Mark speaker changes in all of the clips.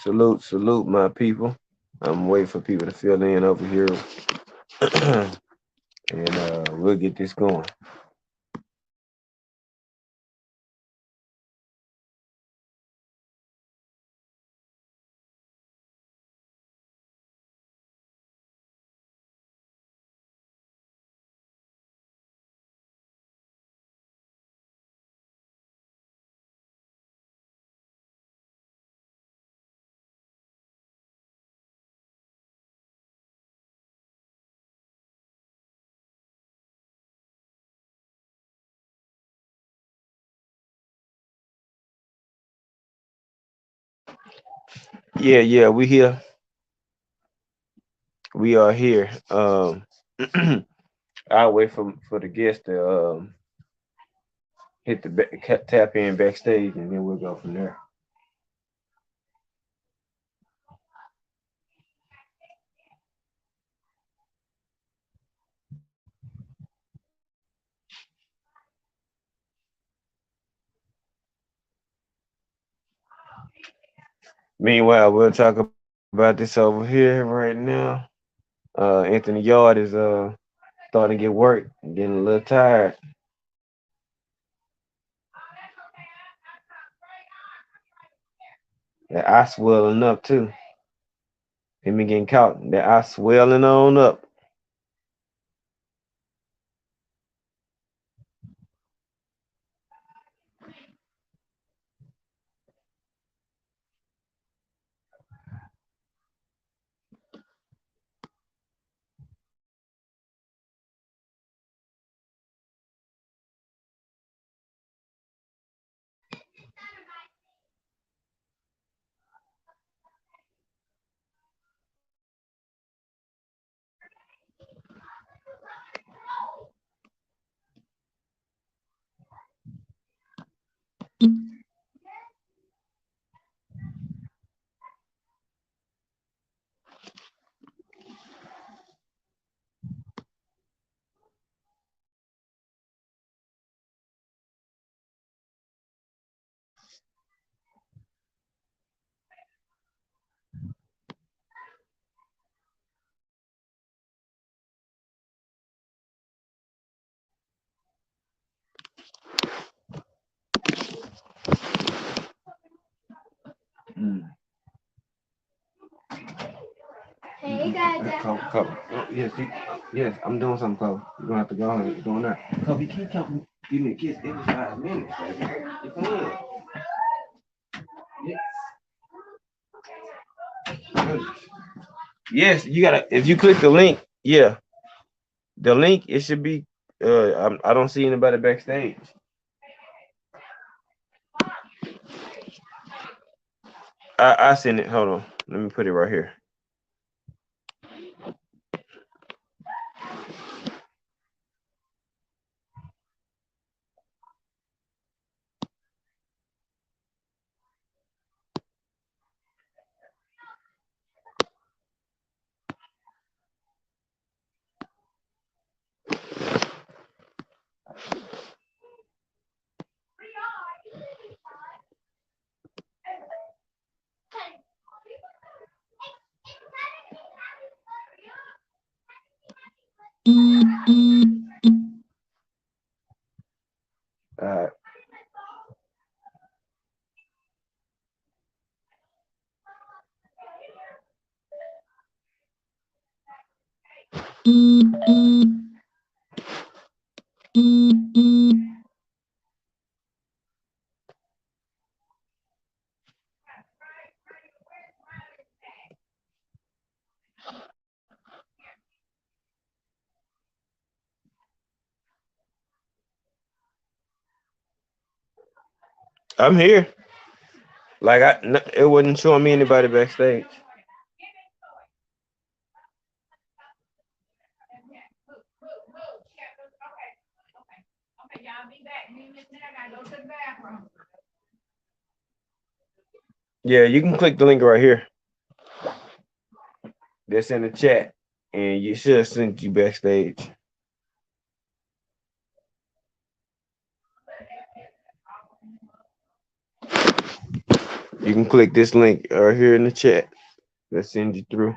Speaker 1: Salute, my people. I'm waiting for people to fill in over here, and we'll get this going. Yeah, we here. We are here. I'll wait for the guests to hit the tap in backstage, and then we'll go from there. Meanwhile, we'll talk about this over here right now. Anthony Yard is starting to get work, getting a little tired. That eye swelling up too. Him getting caught. That eye swelling on up. Mm. Hey guys. Kobe. Oh, yes, I'm doing something, Kobe. You're gonna have to go ahead. You're doing that. Kobe, you can't come give me a kiss every 5 minutes, baby. You can. Yes, you gotta. If you click the link, yeah, the link it should be. I don't see anybody backstage. I sent it. Hold on. Let me put it right here. Uh, I'm here. Like it wasn't showing me anybody backstage. Yeah, you can click the link right here. That's in the chat, and you should have sent you backstage. You can click this link right here in the chat. Let's send you through.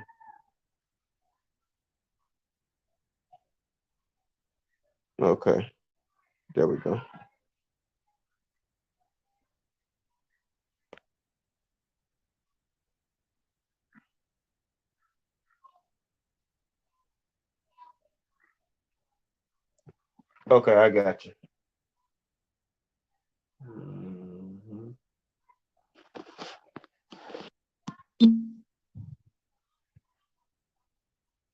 Speaker 1: Okay, there we go. Okay, I got you. Mhm.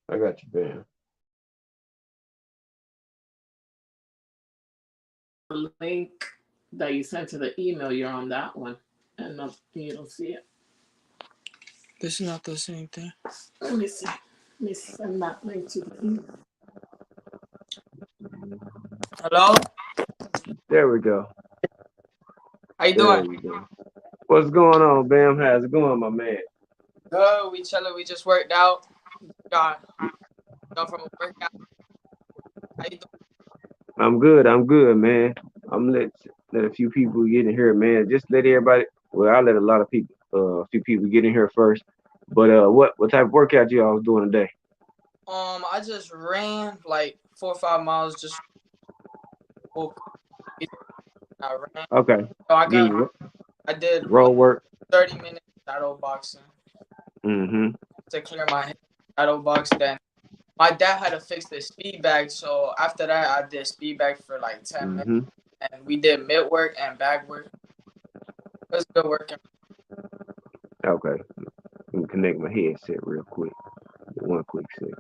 Speaker 1: I got you, Bam.
Speaker 2: The link that you sent to the email, you're on that one, and not, you don't see it.
Speaker 3: This is not the same thing.
Speaker 2: Let me see. Let me send that link to the email.
Speaker 3: Hello?
Speaker 1: There we go.
Speaker 3: How you
Speaker 1: There
Speaker 3: doing?
Speaker 1: we go. What's going on, Bam? How's it going, my man?
Speaker 3: Good. We chilling. We just worked out. Got done from a workout. How you doing?
Speaker 1: I'm good. I'm good, man. I'm let a few people get in here, man. Just let everybody. Well, I let a lot of people, a few people get in here first. But what type of workout y'all was doing today?
Speaker 3: I just ran like 4 or 5 miles. Just woke. I ran.
Speaker 1: Okay,
Speaker 3: So I got.
Speaker 1: getting
Speaker 3: I did
Speaker 1: road work.
Speaker 3: 30 minutes shadow boxing
Speaker 1: Mm-hmm.
Speaker 3: to clear my head. Shadow box. Then my dad had to fix the speed bag. So after that, I did speed bag for like 10 minutes,
Speaker 1: Mm-hmm.
Speaker 3: and we did mid work and back work. It was good working.
Speaker 1: Okay. Let me connect my headset real quick. One quick second.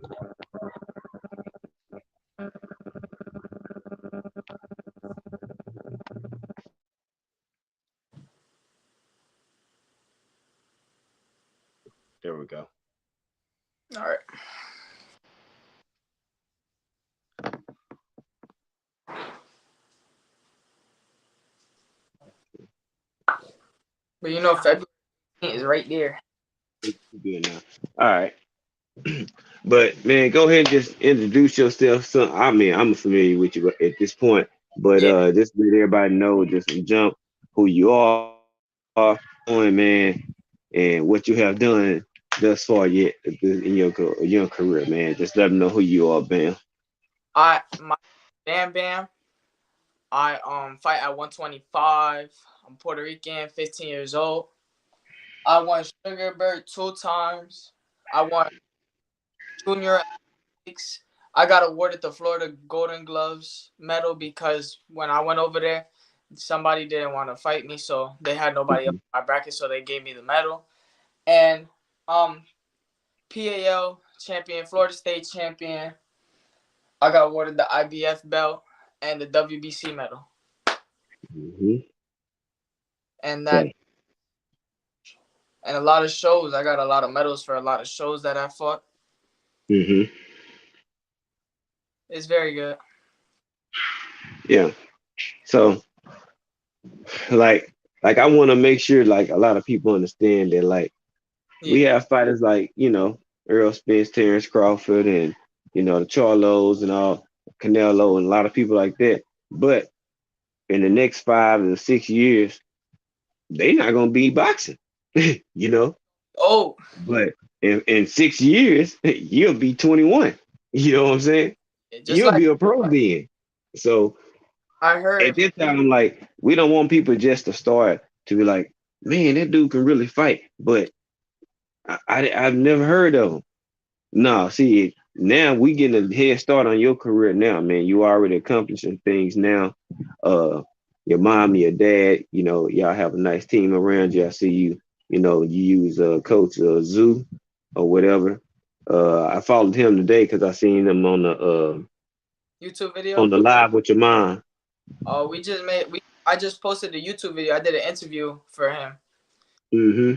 Speaker 1: There we go.
Speaker 3: All right. But February is right there.
Speaker 1: Good now. All right. But man, go ahead and just introduce yourself. So I mean, I'm familiar with you at this point, but
Speaker 3: Yeah.
Speaker 1: just let everybody know, just jump who you are, doing, man, and what you have done thus far yet in your career, man. Just let them know who you are, man.
Speaker 3: My Bam Bam. I fight at 125. I'm Puerto Rican, 15 years old. I won Sugar Bird 2 times. I won Junior Olympics. I got awarded the Florida Golden Gloves medal because when I went over there, somebody didn't want to fight me, so they had nobody else
Speaker 1: Mhm.
Speaker 3: in my bracket, so they gave me the medal. And um PAL champion, Florida State champion. I got awarded the IBF belt and the WBC medal.
Speaker 1: Mhm.
Speaker 3: And that
Speaker 1: Okay.
Speaker 3: and a lot of shows. I got a lot of medals for a lot of shows that I fought.
Speaker 1: Mhm.
Speaker 3: It's very good.
Speaker 1: Yeah. So like I want to make sure like a lot of people understand that like we
Speaker 3: Yeah.
Speaker 1: have fighters like, Earl Spence, Terrence Crawford, and the Charlos and all, Canelo, and a lot of people like that. But in the next 5 to 6 years, they not gonna be boxing, you know.
Speaker 3: Oh,
Speaker 1: But in 6 years, you'll be 21. You know what I'm saying?
Speaker 3: just
Speaker 1: You'll
Speaker 3: like
Speaker 1: be a pro then. So
Speaker 3: I
Speaker 1: at
Speaker 3: heard.
Speaker 1: this time, like, we don't want people just to start to be like, man, that dude can really fight, but I've never heard of him. No, see, now we getting a head start on your career now, man. You already accomplishing things now. Uh, your mom, your dad, y'all have a nice team around you. I see you, you use Coach Zoo or whatever. I followed him today because I seen him
Speaker 3: YouTube
Speaker 1: on
Speaker 3: video.
Speaker 1: the live with your mom.
Speaker 3: We just made we. I just posted the YouTube video. I did an interview for him.
Speaker 1: Hmm.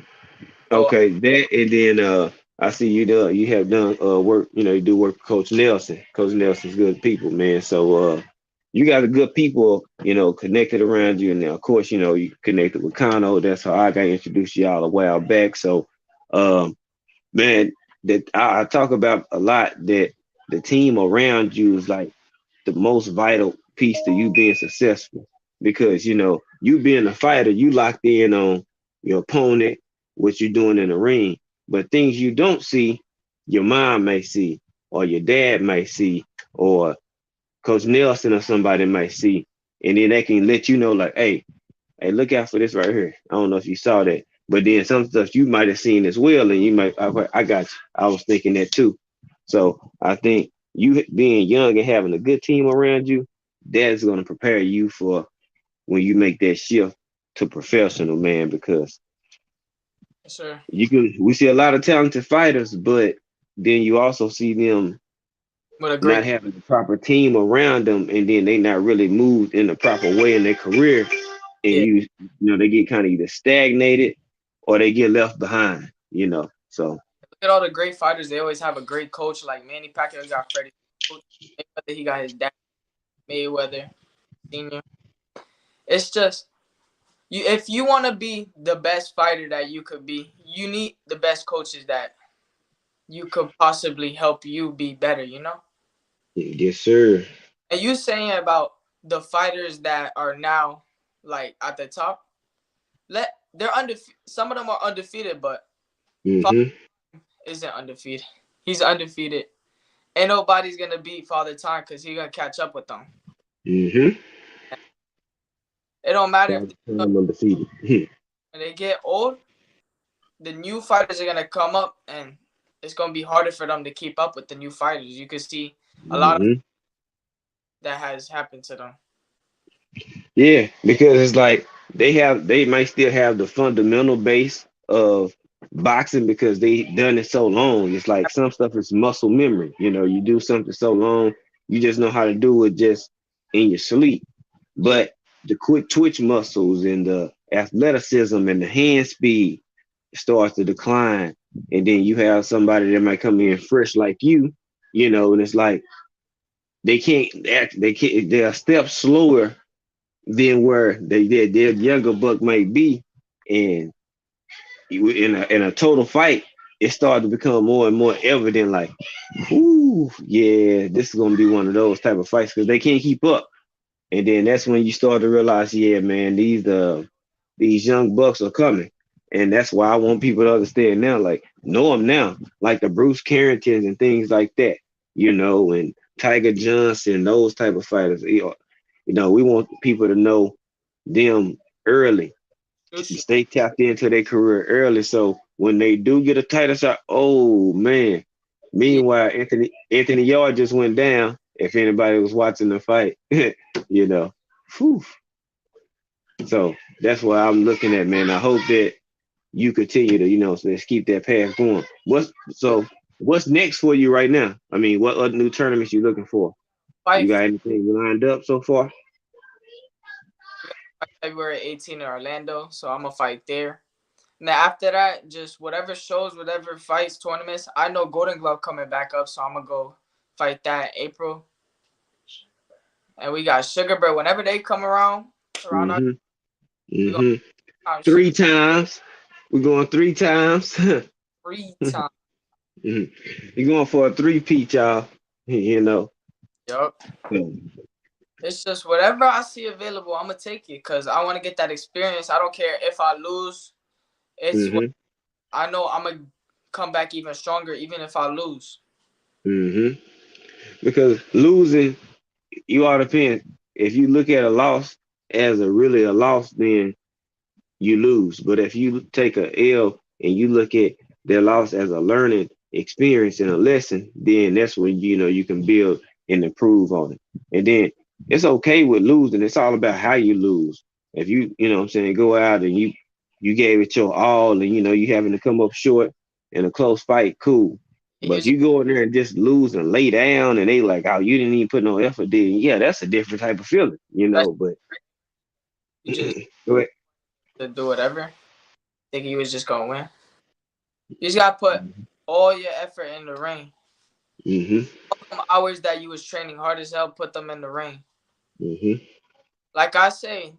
Speaker 3: So
Speaker 1: Okay, that and then I see you have done work, you do work for Coach Nelson. Coach Nelson's good people, man. So you got a good people, connected around you. And now of course, you connected with Kano. That's how I got introduced to y'all a while back. So um man, that I talk about a lot that the team around you is like the most vital piece to you being successful because you being a fighter, you locked in on your opponent, what you're doing in the ring. But things you don't see, your mom may see, or your dad may see, or Coach Nelson or somebody might see, and then they can let you know, like, hey, look out for this right here. I don't know if you saw that, but then some stuff you might have seen as well, and you might, I got you. I was thinking that too. So I think you being young and having a good team around you, that's going to prepare you for when you make that shift to professional, man, because
Speaker 3: Yes, sir.
Speaker 1: we see a lot of talented fighters, but then you also see them
Speaker 3: With a
Speaker 1: not
Speaker 3: great,
Speaker 1: having the proper team around them, and then they not really moved in the proper way in their career, and
Speaker 3: yeah.
Speaker 1: they get kind of either stagnated or they get left behind, So
Speaker 3: Look at all the great fighters. They always have a great coach. Like Manny Pacquiao got Freddie. Mayweather, he got his dad, Mayweather Senior. It's just you. If you want to be the best fighter that you could be, you need the best coaches that you could possibly help you be better. You know.
Speaker 1: yes, sir.
Speaker 3: And you saying about the fighters that are now like at the top, they're undefeated. Some of them are undefeated, but Father
Speaker 1: Mm-hmm.
Speaker 3: isn't undefeated. He's undefeated. Ain't nobody's gonna beat Father Time because he gonna catch up with them.
Speaker 1: Mm-hmm.
Speaker 3: It don't matter if
Speaker 1: All the time undefeated.
Speaker 3: when they get old, the new fighters are gonna come up, and it's gonna be harder for them to keep up with the new fighters. You can see a lot of
Speaker 1: Mm-hmm.
Speaker 3: that has happened to them.
Speaker 1: Yeah, because it's like they might still have the fundamental base of boxing because they done it so long. It's like some stuff is muscle memory. You do something so long, you just know how to do it just in your sleep.
Speaker 3: Yeah,
Speaker 1: But the quick twitch muscles and the athleticism and the hand speed starts to decline. And then you have somebody that might come in fresh like and it's like they're a step slower than where their younger buck might be, and in a total fight, it started to become more and more evident. Like, ooh, yeah, this is gonna be one of those type of fights because they can't keep up. And then that's when you start to realize, yeah, man, these young bucks are coming, and that's why I want people to understand now, like, know them now, like the Bruce Carringtons and things like that, and Tiger Johnson, those type of fighters. We want people to know them early, stay tapped into their career early. So when they do get a title shot, oh man.
Speaker 3: yeah.
Speaker 1: Meanwhile, Anthony Yard just went down. If anybody was watching the fight, you know. Whew. So that's what I'm looking at, man. I hope that you continue to, so let's keep that path going. What's next for you right now? I mean, what other new tournaments you looking for? You
Speaker 3: Fight
Speaker 1: got anything lined up so far?
Speaker 3: February 18th in Orlando, so I'm gonna fight there. And then after that, just whatever shows, whatever fights, tournaments. I know Golden Glove coming back up, so I'm gonna go fight that in April. And we got Sugar Bear. Whenever they come around our,
Speaker 1: Mm-hmm.
Speaker 3: we gonna
Speaker 1: Mm-hmm.
Speaker 3: have
Speaker 1: Three
Speaker 3: Sugar
Speaker 1: times. We're going three times.
Speaker 3: free time.
Speaker 1: You're going for a three-peat, y'all. You know.
Speaker 3: Yup.
Speaker 1: Mm-hmm.
Speaker 3: It's just whatever I see available, I'm gonna take it because I want to get that experience. I don't care if I lose. It's what I know. I'm gonna come back even stronger, even if I lose.
Speaker 1: Mm-hmm. Because losing, you all depend. If you look at a loss as a loss, then you lose. But if you take a L and you look at their loss as a learning experience and a lesson, then that's when you can build and improve on it. And then it's okay with losing. It's all about how you lose. If you know what I'm saying, go out and you gave it your all and you having to come up short in a close fight, cool. But if
Speaker 3: Here's
Speaker 1: you go in there and just lose and lay down and they like, oh, you didn't even put no effort, then yeah, that's a different type of feeling. But
Speaker 3: you just
Speaker 1: go ahead.
Speaker 3: to do whatever. Think you was just gonna win. You just gotta put all your effort in the ring.
Speaker 1: Mm-hmm.
Speaker 3: Some hours that you was training hard as hell, put them in the ring.
Speaker 1: Mm-hmm.
Speaker 3: Like I say,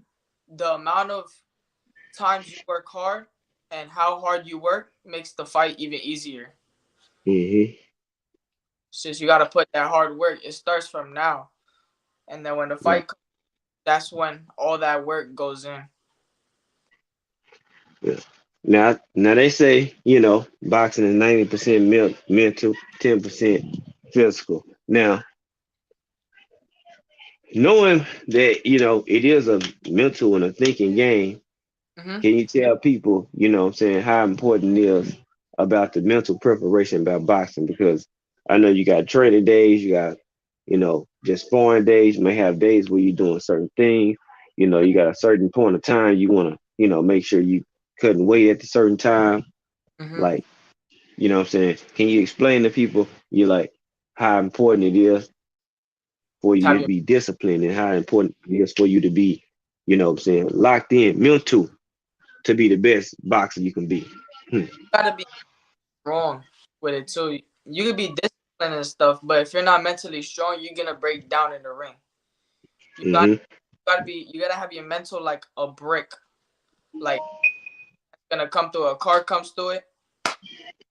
Speaker 3: the amount of times you work hard and how hard you work makes the fight even easier.
Speaker 1: Mm-hmm.
Speaker 3: Since you gotta put that hard work, it starts from now, and then when the
Speaker 1: Right.
Speaker 3: fight comes, that's when all that work goes in.
Speaker 1: Yeah. Now they say, boxing is 90% mental, 10% physical. Now, knowing that, it is a mental and a thinking game,
Speaker 3: Mm-hmm.
Speaker 1: can you tell people, what I'm saying, how important it is about the mental preparation about boxing? Because I know you got training days, you got, just sparring days, you may have days where you're doing certain things, you got a certain point of time you want to, make sure you cutting weight at a certain time.
Speaker 3: Mm-hmm.
Speaker 1: Like, what I'm saying? Can you explain to people you like how important it is for you
Speaker 3: Have
Speaker 1: to
Speaker 3: you
Speaker 1: be disciplined and how important it is for you to be, what I'm saying, locked in mental to be the best boxer you can be? Hmm.
Speaker 3: gotta be strong with it too. You could be disciplined and stuff, but if you're not mentally strong, you're gonna break down in the ring. You got
Speaker 1: Hmm.
Speaker 3: you gotta have your mental like a brick, like it's gonna come through. A car comes through it,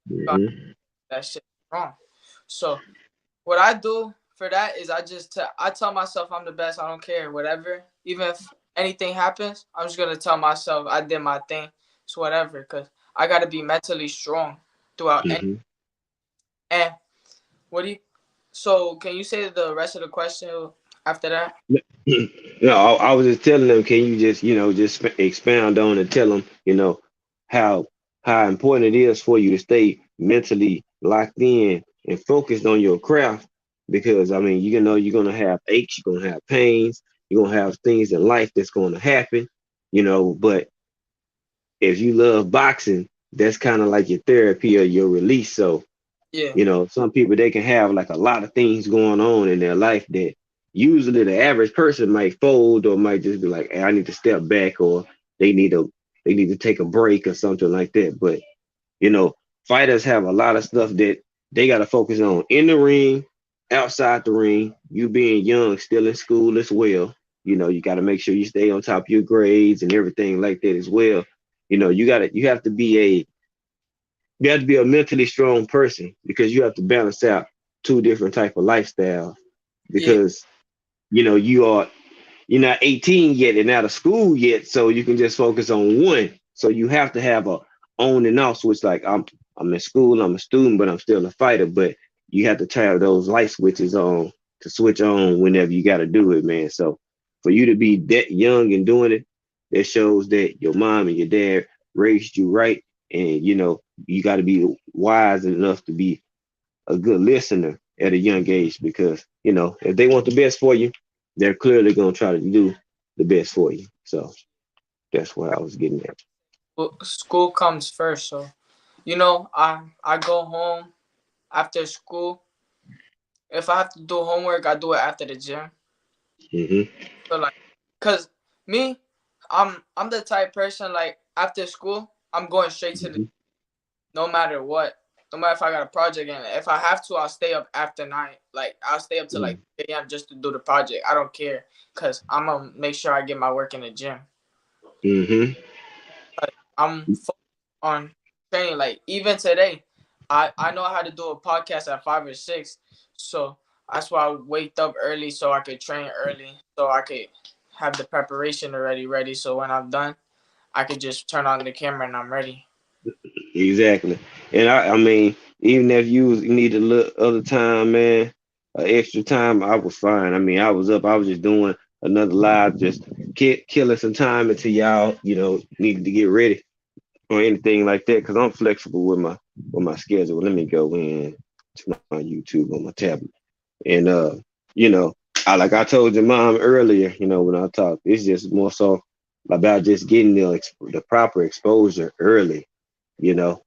Speaker 1: Hmm.
Speaker 3: that shit wrong. So what I do for that is I tell myself I'm the best. I don't care whatever. Even if anything happens, I'm just gonna tell myself I did my thing. It's whatever, cause I gotta be mentally strong throughout any.
Speaker 1: Hmm.
Speaker 3: And what do you? So can you say the rest of the question after that?
Speaker 1: No, I was just telling them, can you just, expound on and tell them, how how important it is for you to stay mentally locked in and focused on your craft. Because I mean, you're gonna have aches, you're gonna have pains, you're gonna have things in life that's gonna happen, but if you love boxing, that's kind of like your therapy or your release. So
Speaker 3: Yeah.
Speaker 1: some people they can have like a lot of things going on in their life that usually the average person might fold or might just be like, hey, I need to step back or they need to they need to take a break or something like that. But you know, fighters have a lot of stuff that they got to focus on in the ring, outside the ring. You being young, still in school as well. You got to make sure you stay on top of your grades and everything like that as well. You have to be a mentally strong person because you have to balance out two different type of lifestyles
Speaker 3: Yeah.
Speaker 1: because you're not 18 yet and out of school yet, so you can just focus on one. So you have to have a on and off switch. Like I'm in school, I'm a student, but I'm still a fighter. But you have to turn those light switches on to switch on whenever you got to do it, man. So for you to be that young and doing it, that shows that your mom and your dad raised you right, and you got to be wise enough to be a good listener at a young age because if they want the best for you, they're clearly going to try to do the best for you. So that's what I was getting at.
Speaker 3: Well, school comes first, so I go home after school. If I have to do homework, I do it after the gym.
Speaker 1: Hmm.
Speaker 3: So like, cause me, I'm the type person like after school, I'm going straight to the
Speaker 1: Hmm.
Speaker 3: no matter what. No matter if I got a project and if I have to, I'll stay up after night. Like I'll stay up till like 3 a.m. just to do the project. I don't care, cause I'm gonna make sure I get my work in the gym.
Speaker 1: Hmm.
Speaker 3: I'm focused on training. Like even today, I know how to do a podcast at 5 or 6, so that's why I waked up early so I could train early, so I could have the preparation already ready. So when I'm done, I could just turn on the camera and I'm ready.
Speaker 1: Exactly. And I mean, even if you need a little other time, man, extra time, I was fine. I mean, I was up, I was just doing another live, just killing some time until y'all, needed to get ready or anything like that because I'm flexible with my schedule. Let me go in to my YouTube on my tablet. And you know, I told your mom earlier, when I talked, it's just more so about just getting the proper exposure early. You know,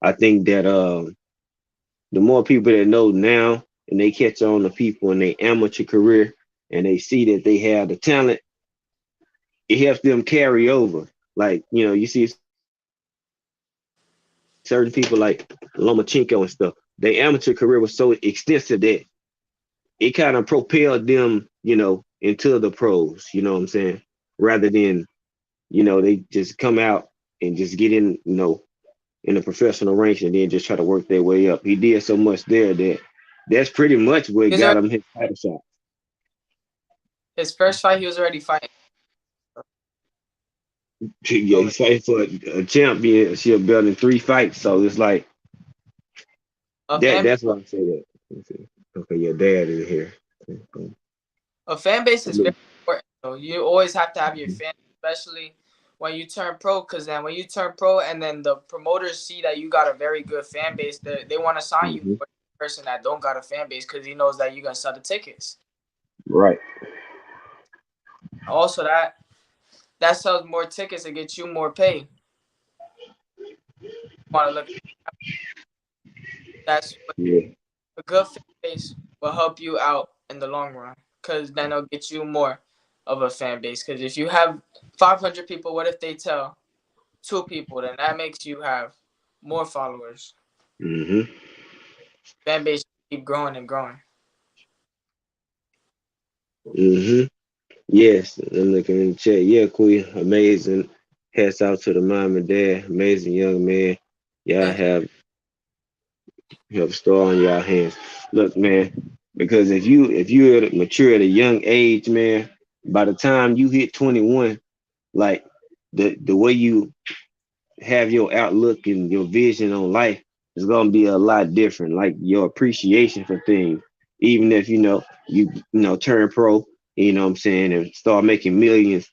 Speaker 1: I think that the more people that know now and they catch on to people in their amateur career and they see that they have the talent, it helps them carry over. Like, you see certain people like Lomachenko and stuff. Their amateur career was so extensive that it kind of propelled them, into the pros, you know what I'm saying? Rather than, they just come out and just get in the professional ranks and then just try to work their way up. He did so much there that that's pretty much what
Speaker 3: He's
Speaker 1: got
Speaker 3: already,
Speaker 1: him his title shot.
Speaker 3: his first fight, he was already fighting.
Speaker 1: Yeah,
Speaker 3: So
Speaker 1: he's fighting for a championship belt in 3 fights. So it's like
Speaker 3: a
Speaker 1: that.
Speaker 3: fan
Speaker 1: That's why I say that. Let's see. Okay, your dad is here.
Speaker 3: a fan base is very important. So you always have to have your fan, especially when you turn pro, because then when you turn pro and then the promoters see that you got a very good fan base, they want to sign you
Speaker 1: Mm-hmm.
Speaker 3: for the person that don't got a fan base because he knows that you're gonna sell the tickets.
Speaker 1: Right.
Speaker 3: Also, that sells more tickets and gets you more pay. You want to look? That's what
Speaker 1: Yeah.
Speaker 3: a good fan base will help you out in the long run, because then it'll get you more of a fan base. Because if you have 500 people, what if they tell 2 people? Then that makes you have more followers.
Speaker 1: Mm-hmm.
Speaker 3: Fan base keep growing and growing.
Speaker 1: Mm-hmm. Yes. I'm looking in the chat. Yeah, Queen. Amazing. Hats out to the mom and dad. Amazing young man. Y'all
Speaker 3: Thank
Speaker 1: have a star on y'all hands. Look, man, because if you mature at a young age, man, by the time you hit 21, like the way you have your outlook and your vision on life is gonna be a lot different. Like your appreciation for things, even if you turn pro, you know what I'm saying, and start making millions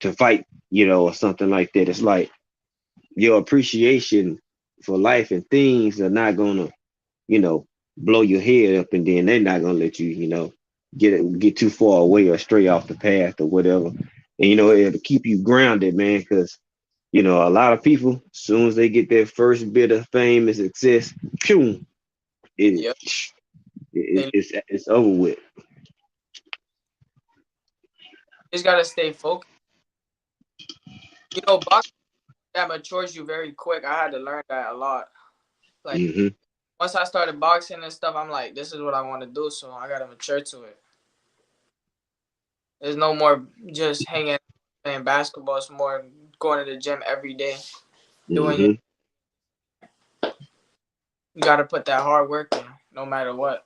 Speaker 1: to fight, or something like that. It's like your appreciation for life and things are not gonna, you know, blow your head up, and then they're not gonna let you, get too far away or stray off the path or whatever. And it'll keep you grounded, man, because a lot of people, as soon as they get their first bit of fame and success, pew, it,
Speaker 3: you. Yep.
Speaker 1: it
Speaker 3: They
Speaker 1: it's over with.
Speaker 3: just gotta stay focused. Boxing that matures you very quick. I had to learn that a lot. Like
Speaker 1: Hmm.
Speaker 3: once I started boxing and stuff, I'm like, this is what I want to do, so I gotta mature to it. There's no more just hanging playing basketball. It's more going to the gym every day, doing your.
Speaker 1: Hmm.
Speaker 3: You gotta put that hard work in, no matter what.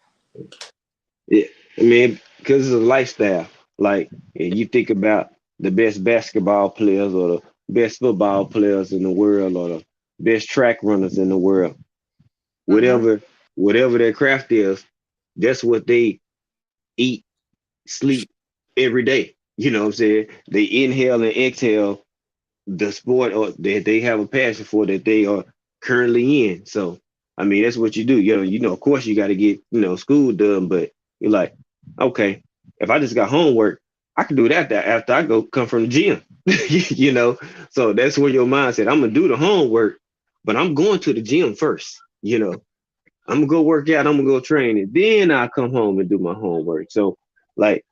Speaker 1: Yeah, I mean, because it's a lifestyle. Like, and you think about the best basketball players or the best football players in the world or the best track runners in the world,
Speaker 3: Mm-hmm.
Speaker 1: whatever whatever their craft is, that's what they eat, sleep every day. You know what I'm saying? They inhale and exhale the sport or that they have a passion for that they are currently in. So I mean that's what you do. Of course you got to get, school done, but you're like, okay, if I just got homework, I can do that after I go come from the gym. you know, so that's where your mind said, I'm gonna do the homework, but I'm going to the gym first. I'm gonna go work out, I'm gonna go train, and then I'll come home and do my homework. So like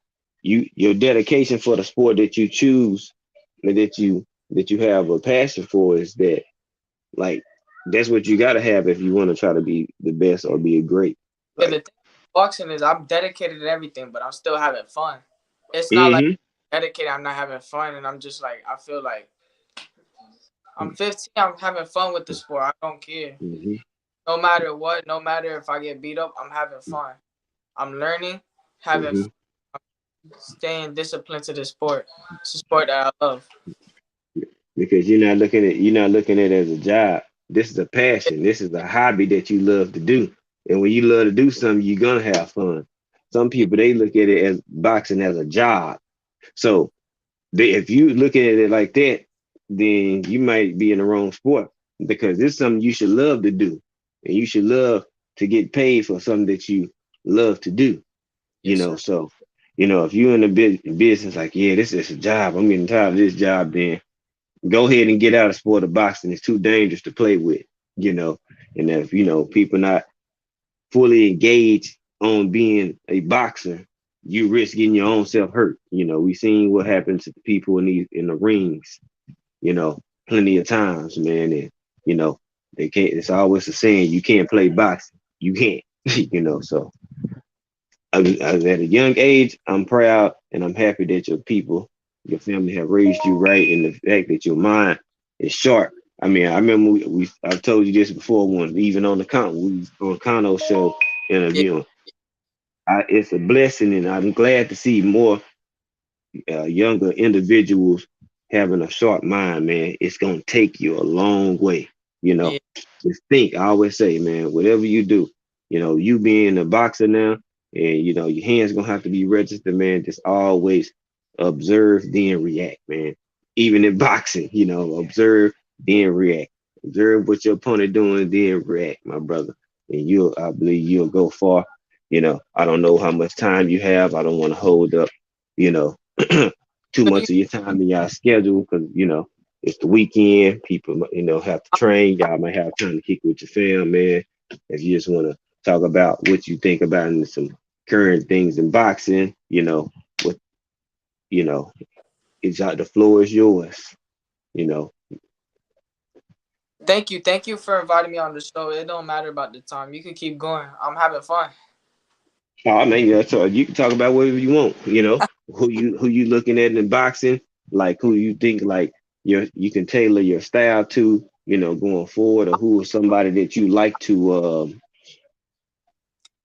Speaker 1: your dedication for the sport that you choose and that you have a passion for is that, like, that's what you gotta have if you want to try to be the best or be a great.
Speaker 3: And the
Speaker 1: Like,
Speaker 3: thing with boxing is I'm dedicated to everything, but I'm still having fun. It's not like
Speaker 1: mm-hmm,
Speaker 3: dedicated, I'm not having fun, and I'm just like I feel like I'm 15, I'm having fun with the sport. I don't care.
Speaker 1: mm-hmm,
Speaker 3: No matter what, no matter if I get beat up, I'm having fun. I'm learning, having
Speaker 1: mm-hmm.
Speaker 3: fun, staying disciplined to the sport. It's a sport that I love.
Speaker 1: Because you're not looking at it as a job. This is a passion. This is a hobby that you love to do. And when you love to do something, you're gonna have fun. Some
Speaker 3: Yeah,
Speaker 1: people, they look at it as boxing as a job. So if you looking at it like that, then you might be in the wrong sport, because it's something you should love to do, and you should love to get paid for something that you love to do.
Speaker 3: yes, sir.
Speaker 1: So if you're in the business, like, yeah, this is a job, I'm getting tired of this job, then go ahead and get out of sport of boxing. It's too dangerous to play with. you know and if people not fully engaged on being a boxer, you risk getting your own self hurt. We seen what happens to people in the rings, you know, plenty of times, man. And you know, they can't. It's always the saying, you can't play boxing. You can't. So at a young age, I'm proud and I'm happy that your family have raised you right, and the fact that your mind is sharp. I mean, I remember I've told you this before, when even on the Kano show
Speaker 3: Yeah,
Speaker 1: interviewing. It's a blessing, and I'm glad to see more younger individuals having a sharp mind, man, it's gonna take you a long way. You know,
Speaker 3: Yeah.
Speaker 1: just think. I always say, man, whatever you do, you being a boxer now, and your hands gonna have to be registered, man. Just always observe, then react, man. Even in boxing, observe, then react. Observe what your opponent doing, then react, my brother. And I believe you'll go far. I don't know how much time you have. I don't want to hold up, you know, too
Speaker 3: So you,
Speaker 1: much of your time in your schedule because it's the weekend. People have to train. Y'all might have time to kick with your fam, man. If you just want to talk about what you think about and some current things in boxing, what you know, it's out. The floor is yours. You know.
Speaker 3: thank you for inviting me on the show. It don't matter about the time. You can keep going. I'm having fun.
Speaker 1: Oh, I mean, yeah, so you can talk about whatever you want. Who you looking at in boxing, like who you think like you can tailor your style to, going forward, or who is somebody that you like to,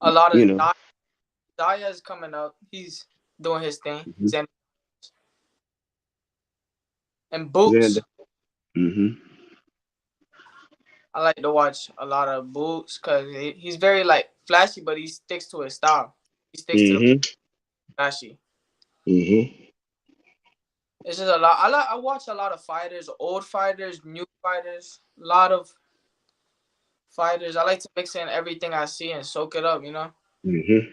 Speaker 3: A lot
Speaker 1: you
Speaker 3: of
Speaker 1: know.
Speaker 3: Zaya is coming up. He's doing his thing.
Speaker 1: Mhm.
Speaker 3: And
Speaker 1: Xander.
Speaker 3: Boots.
Speaker 1: Mhm.
Speaker 3: I like to watch a lot of Boots because he's very like flashy, but he sticks to his style. He sticks to the
Speaker 1: Mhm.
Speaker 3: flashy.
Speaker 1: Mhm.
Speaker 3: It's just a lot. I watch a lot of fighters, old fighters, new fighters, a lot of fighters. I like to mix in everything I see and soak it up.
Speaker 1: Mhm.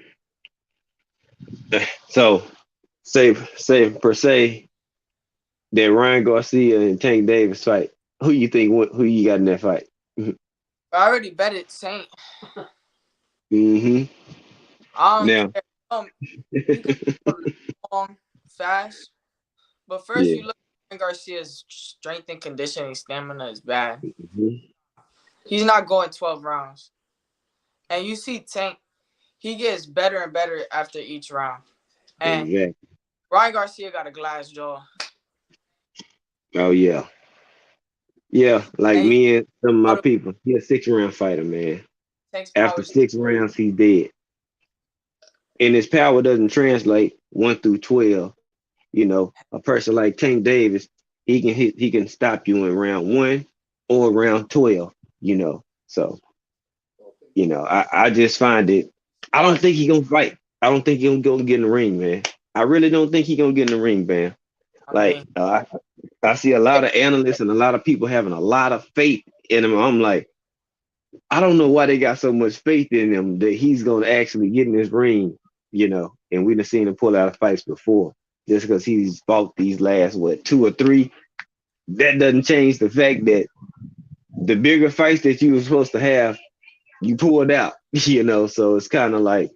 Speaker 1: So, say per se that Ryan Garcia and Tank Davis fight. Who you think? Who you got in that fight?
Speaker 3: I already bet it, Saint.
Speaker 1: Mhm.
Speaker 3: I don't
Speaker 1: Now.
Speaker 3: care. He could go long, fast, but first
Speaker 1: Yeah.
Speaker 3: you look at Garcia's strength and conditioning, stamina is bad.
Speaker 1: Mhm.
Speaker 3: He's not going 12 rounds, and you see Tank. He gets better and better after each round. And
Speaker 1: Exactly.
Speaker 3: Ryan Garcia got a glass jaw,
Speaker 1: Oh yeah. Yeah, like
Speaker 3: and he
Speaker 1: me and some of my
Speaker 3: out of
Speaker 1: people. He a 6 round fighter, man.
Speaker 3: Tank's
Speaker 1: After
Speaker 3: powers.
Speaker 1: 6 rounds, he's dead. And his power doesn't translate 1 through 12. A person like Tank Davis, he can stop you in round 1 or round 12, So, I just find it. I don't
Speaker 3: Hard.
Speaker 1: think he gonna fight. I don't think he gonna get in the ring, man. I really don't think he gonna get in the ring, man.
Speaker 3: I
Speaker 1: Like
Speaker 3: mean,
Speaker 1: I see a lot of analysts and a lot of people having a lot of faith in him. I'm like, I don't know why they got so much faith in him that he's gonna actually get in this ring, And we've seen him pull out of fights before, just because he's fought these last 2 or 3. That doesn't change the fact that the bigger fights that you were supposed to have, you pulled out, So it's kind of like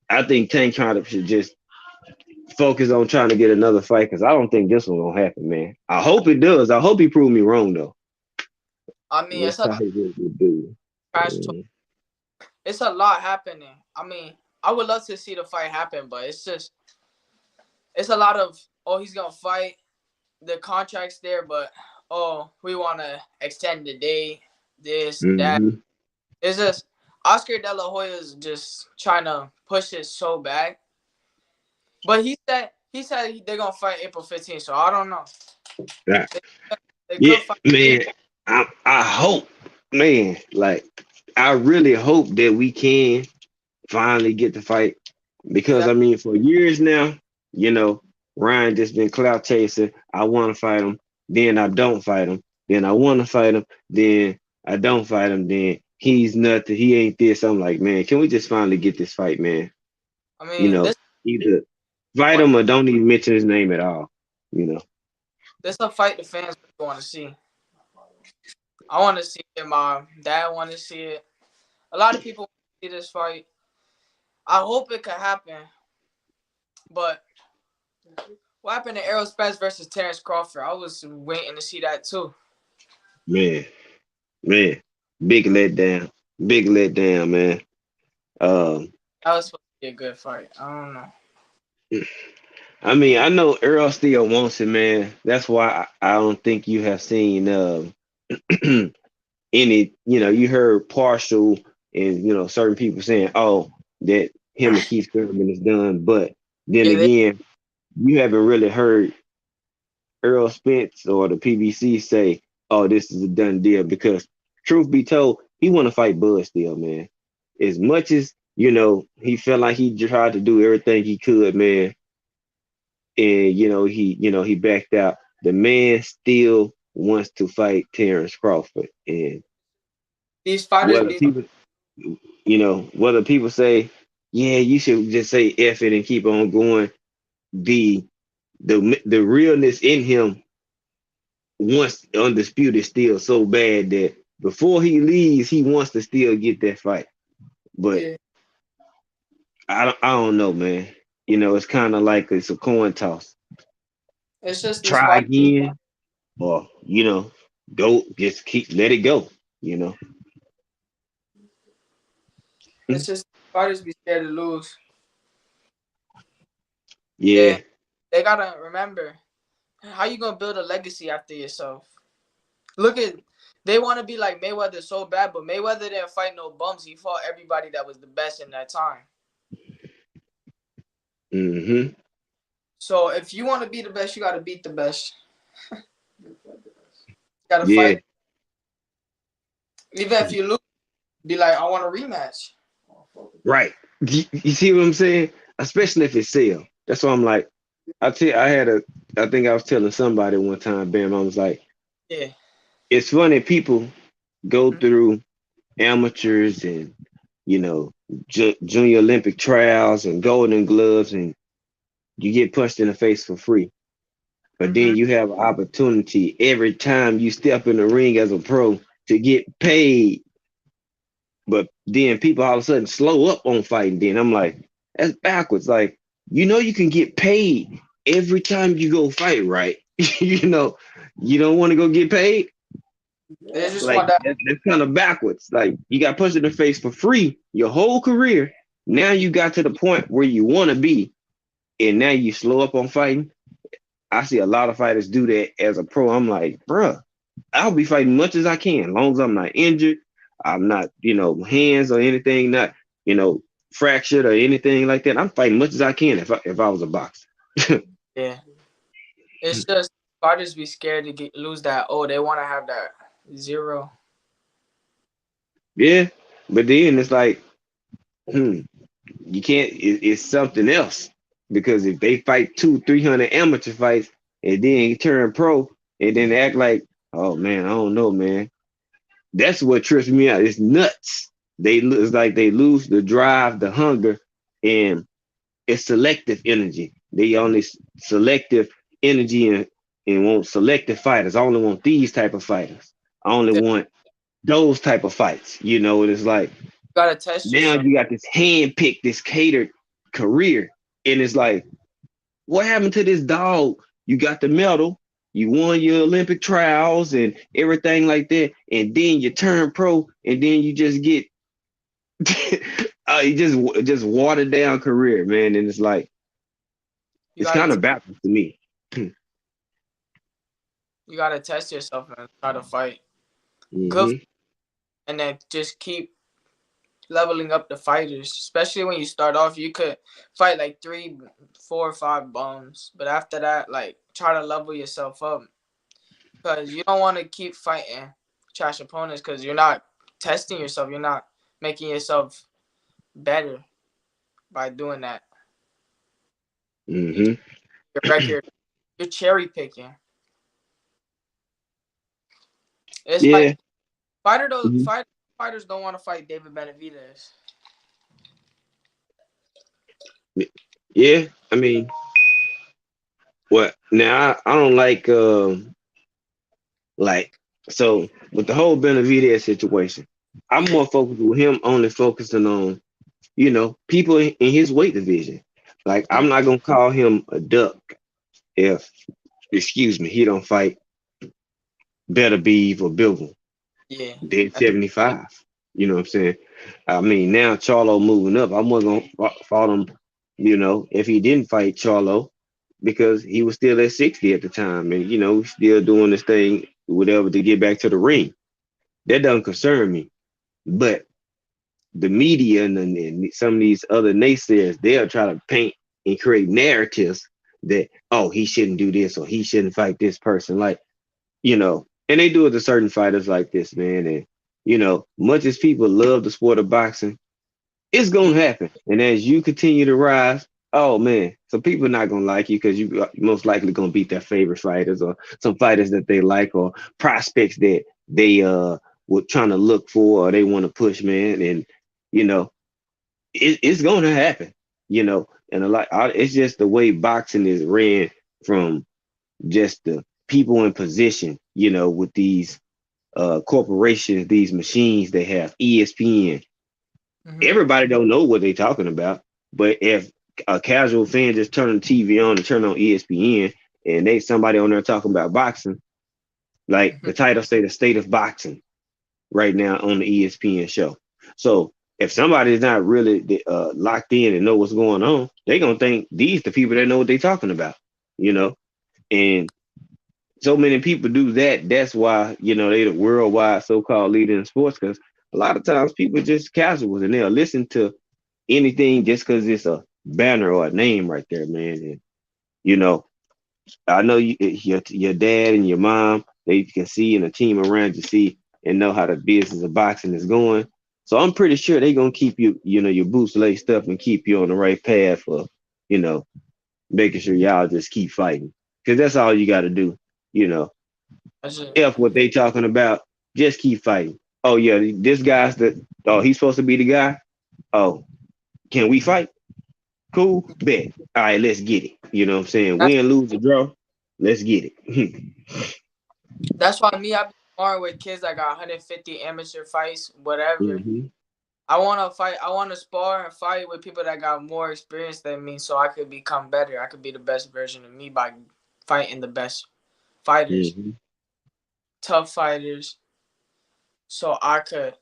Speaker 1: I think Tank kind of should just focus on trying to get another fight because I don't think this one gonna happen, man. I hope it does. I hope he prove me wrong though.
Speaker 3: it's
Speaker 1: That's
Speaker 3: a
Speaker 1: how he would do.
Speaker 3: crash. It's a lot happening. I would love to see the fight happen, but it's a lot of he's gonna fight. The contract's there, but we want to extend the date. This that.
Speaker 1: Mm-hmm.
Speaker 3: It's just Oscar De La Hoya is just trying to push it so bad. But he said they're gonna fight April 15th, so I don't know.
Speaker 1: Yeah,
Speaker 3: They, they
Speaker 1: yeah,
Speaker 3: could fight.
Speaker 1: man. I hope, man. Like I really hope that we can finally get the fight because
Speaker 3: Yeah,
Speaker 1: I mean, for years now, you know, Ryan just been clout chasing. I want to fight him, then I don't fight him. Then I want to fight him, then I don't fight him. Then he's nothing. He ain't this. I'm like, man, can we just finally get this fight, man?
Speaker 3: I
Speaker 1: You
Speaker 3: mean
Speaker 1: know,
Speaker 3: this
Speaker 1: either fight
Speaker 3: fight.
Speaker 1: him or don't even mention his name at all. You know.
Speaker 3: This a fight the fans want to see. I want to see it. My dad want to see it. A lot of people want to see this fight. I hope it could happen. But what happened to Errol Spence versus Terrence Crawford? I was waiting to see that too.
Speaker 1: Man, man, big letdown, big letdown, man. Um,
Speaker 3: That was supposed to be a good fight. I don't know.
Speaker 1: I mean, I know Earl still wants it, man. That's why I don't think you have seen any. You heard partial, and certain people saying, "Oh, that him and Keith Thurman is done," but then
Speaker 3: Yeah,
Speaker 1: again, you haven't really heard Earl Spence or the PBC say, "Oh, this is a done deal," because truth be told, he want to fight Bud still, man. As much as he felt like he tried to do everything he could, man, and he backed out. The man still wants to fight Terrence Crawford, and
Speaker 3: These fighters
Speaker 1: whether
Speaker 3: be
Speaker 1: people, whether people say, "Yeah, you should just say F it and keep on going," the the realness in him wants undisputed still so bad that before he leaves, he wants to still get that fight. But
Speaker 3: yeah.
Speaker 1: I don't know, man. It's kind of like it's a coin toss.
Speaker 3: It's just these
Speaker 1: Try
Speaker 3: fighters.
Speaker 1: again, or go, just keep let it go. You know.
Speaker 3: It's just fighters be scared to lose.
Speaker 1: Yeah,
Speaker 3: And they gotta remember how you gonna build a legacy after yourself. Look at they want to be like Mayweather so bad, but Mayweather didn't fight no bums. He fought everybody that was the best in that time.
Speaker 1: mm-hmm.
Speaker 3: So if you want to be the best, you gotta beat the best. You gotta
Speaker 1: Yeah,
Speaker 3: fight. Even if you lose, be like, I want a rematch.
Speaker 1: right. You see what I'm saying? Especially if it's sale. That's why I'm like, I think I was telling somebody one time, Bam, I was like,
Speaker 3: Yeah.
Speaker 1: it's funny people go
Speaker 3: Mm-hmm.
Speaker 1: through amateurs and junior Olympic trials and golden gloves, and you get punched in the face for free. But
Speaker 3: Mm-hmm.
Speaker 1: then you have an opportunity every time you step in the ring as a pro to get paid. But then people all of a sudden slow up on fighting. Then I'm like, that's backwards. Like, you can get paid every time you go fight, right? You don't want to go get paid.
Speaker 3: They just
Speaker 1: Like
Speaker 3: want that.
Speaker 1: that's kind of backwards. Like you got punched in the face for free your whole career. Now you got to the point where you want to be, and now you slow up on fighting. I see a lot of fighters do that as a pro. I'm like, bruh, I'll be fighting much as I can, as long as I'm not injured, I'm not, hands or anything, not, fractured or anything like that. I'm fighting much as I can if I was a boxer.
Speaker 3: Yeah. It's just fighters be scared to lose that. Oh, they want to have that zero.
Speaker 1: Yeah, but then it's like, you can't. It's something else because if they fight 200-300 amateur fights and then turn pro and then act like, oh man, I don't know, man. That's what trips me out. It's nuts. It's like they lose the drive, the hunger, and it's selective energy. They only selective energy and want selective fighters. I only want these type of fighters. I only
Speaker 3: You
Speaker 1: want those type of fights. And it's like
Speaker 3: gotta test
Speaker 1: now
Speaker 3: yourself.
Speaker 1: you got this hand picked, this catered career, and it's like, what happened to this dog? You got the medal, you won your Olympic trials and everything like that, and then you turn pro, and then you just get you just watered down career, man. And it's like
Speaker 3: You
Speaker 1: it's
Speaker 3: gotta
Speaker 1: kind of backwards to me.
Speaker 3: you gotta test yourself and try to fight good,
Speaker 1: Hmm.
Speaker 3: and then just keep leveling up the fighters. Especially when you start off, you could fight like 3, 4, or 5 bums, but after that, like try to level yourself up because you don't want to keep fighting trash opponents because you're not testing yourself. You're not making yourself better by doing that. You
Speaker 1: Hmm.
Speaker 3: your record, you're cherry picking. It's like
Speaker 1: Yeah. Mhm.
Speaker 3: fighters don't want to fight David Benavidez.
Speaker 1: Yeah. I mean, what now? I don't like so with the whole Benavidez situation. I'm
Speaker 3: Yeah.
Speaker 1: more focused with him, only focusing on people in his weight division. Like I'm not gonna call him a duck if, excuse me, he don't fight Better Beef or Bivol.
Speaker 3: Yeah.
Speaker 1: Dead 75. You know what I'm saying? I mean, now Charlo moving up. I wasn't gonna fault him, if he didn't fight Charlo because he was still at 60 at the time and still doing this thing, whatever, to get back to the ring. That doesn't concern me. But the media and some of these other naysayers, they'll try to paint and create narratives that, oh, he shouldn't do this or he shouldn't fight this person. Like, and they do it to certain fighters like this, man. And, much as people love the sport of boxing, it's
Speaker 3: Yeah.
Speaker 1: gonna happen. And as you continue to rise, oh man, some people not gonna like you because you most likely gonna beat their favorite fighters or some fighters that they like or prospects that they were trying to look for or they want to push, man. And you know, it's gonna happen, And it's just the way boxing is ran from just the people in position, with these corporations, these machines they have, ESPN.
Speaker 3: Hmm.
Speaker 1: Everybody don't know what they're talking about. But if a casual fan just turn the TV on and turn on ESPN and they somebody on there talking about boxing, like
Speaker 3: Hmm.
Speaker 1: the title say the state of boxing right now on the ESPN show. So if somebody's not really locked in and know what's going on, they gonna think these the people that know what they're talking about, you know. And so many people do that. That's why they the worldwide so-called leader in sports because a lot of times people just casuals and they'll listen to anything just because it's a banner or a name right there, man. And you know, I know your dad and your mom they can see and a team around you see and know how the business of boxing is going. So I'm pretty sure they're gonna keep you, your boots laced up and keep you on the right path for, you know, making sure y'all just keep fighting. Cause that's all you gotta do, you know.
Speaker 3: That's it.
Speaker 1: F what they talking about, just keep fighting. Oh yeah, this guy's he's supposed to be the guy. Oh, can we fight? Cool, bet. All right, let's get it. You know what I'm saying?
Speaker 3: That's
Speaker 1: Win, lose, or draw. Let's get it.
Speaker 3: that's why me, I've been sparring with kids that got 150 amateur fights, whatever.
Speaker 1: hmm
Speaker 3: I want to fight. I want to spar and fight with people that got more experience than me, so I could become better. I could be the best version of me by fighting the best fighters,
Speaker 1: hmm
Speaker 3: tough fighters, so I could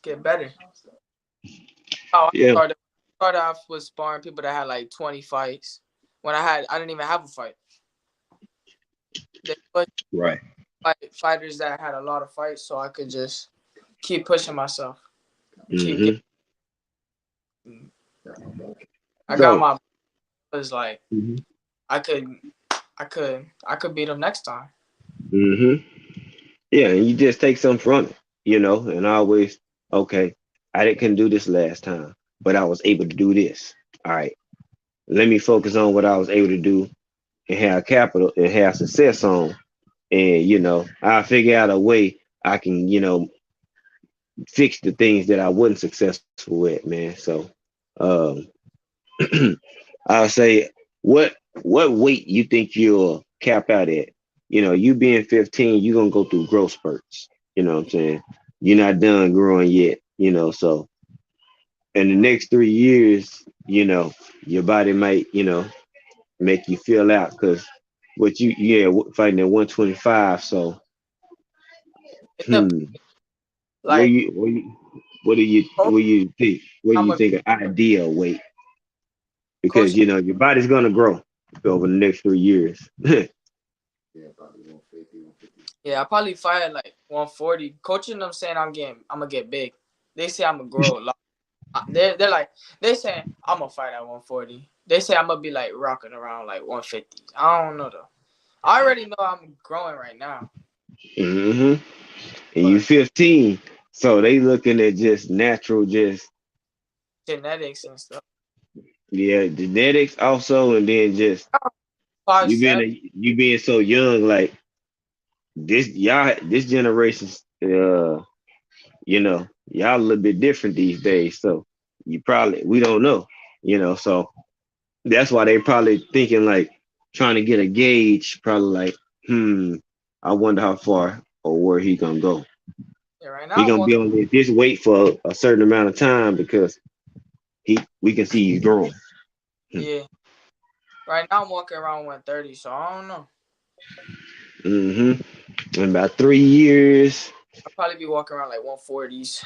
Speaker 3: get better. How
Speaker 1: Yeah,
Speaker 3: started off with sparring people that had like 20 fights. When I didn't even have a fight. They put
Speaker 1: right.
Speaker 3: fighters that had a lot of fights, so I could just keep pushing myself, keep getting.
Speaker 1: hmm
Speaker 3: I got
Speaker 1: So,
Speaker 3: my was like
Speaker 1: hmm
Speaker 3: I could I could beat them next time.
Speaker 1: hmm yeah, and you just take something from it, and always, okay, I couldn't do this last time, but I was able to do this. All right, let me focus on what I was able to do and have capital and have success on. And, I figure out a way I can, fix the things that I wasn't successful with, man. So, um, I'll say, what weight you think you'll cap out at? You being 15, you're gonna go through growth spurts. You know what I'm saying? You're not done growing yet. So in the next 3 years, your body might, make you feel out because fighting at 125. So,
Speaker 3: It depends.
Speaker 1: hmm, what
Speaker 3: Like
Speaker 1: you, what you,
Speaker 3: coach,
Speaker 1: what do
Speaker 3: I'm
Speaker 1: you
Speaker 3: a
Speaker 1: think an ideal weight? Because
Speaker 3: coach.
Speaker 1: your body's gonna grow over the next 3 years.
Speaker 3: Yeah, I probably fight at like 140. Coaching them saying I'm gonna get big. They say I'm gonna grow a lot. They're like they saying I'm gonna fight at 140. They say I'm gonna be like rocking around like 150. I don't know though. I already know I'm growing right now,
Speaker 1: hmm And you
Speaker 3: but
Speaker 1: 15, so they looking at just natural, just
Speaker 3: genetics and stuff.
Speaker 1: yeah, genetics also, and then just
Speaker 3: 5'7".
Speaker 1: you being so young, like this generation's y'all a little bit different these days. So we don't know, so that's why they probably thinking like trying to get a gauge, probably like, I wonder how far or where he gonna go.
Speaker 3: Yeah, right
Speaker 1: He
Speaker 3: now I'm
Speaker 1: gonna be
Speaker 3: walking.
Speaker 1: on this weight for a certain amount of time because we can see he's growing.
Speaker 3: Yeah, right now I'm walking around 130. So I don't know.
Speaker 1: hmm In about 3 years,
Speaker 3: I'll probably be walking around like 140s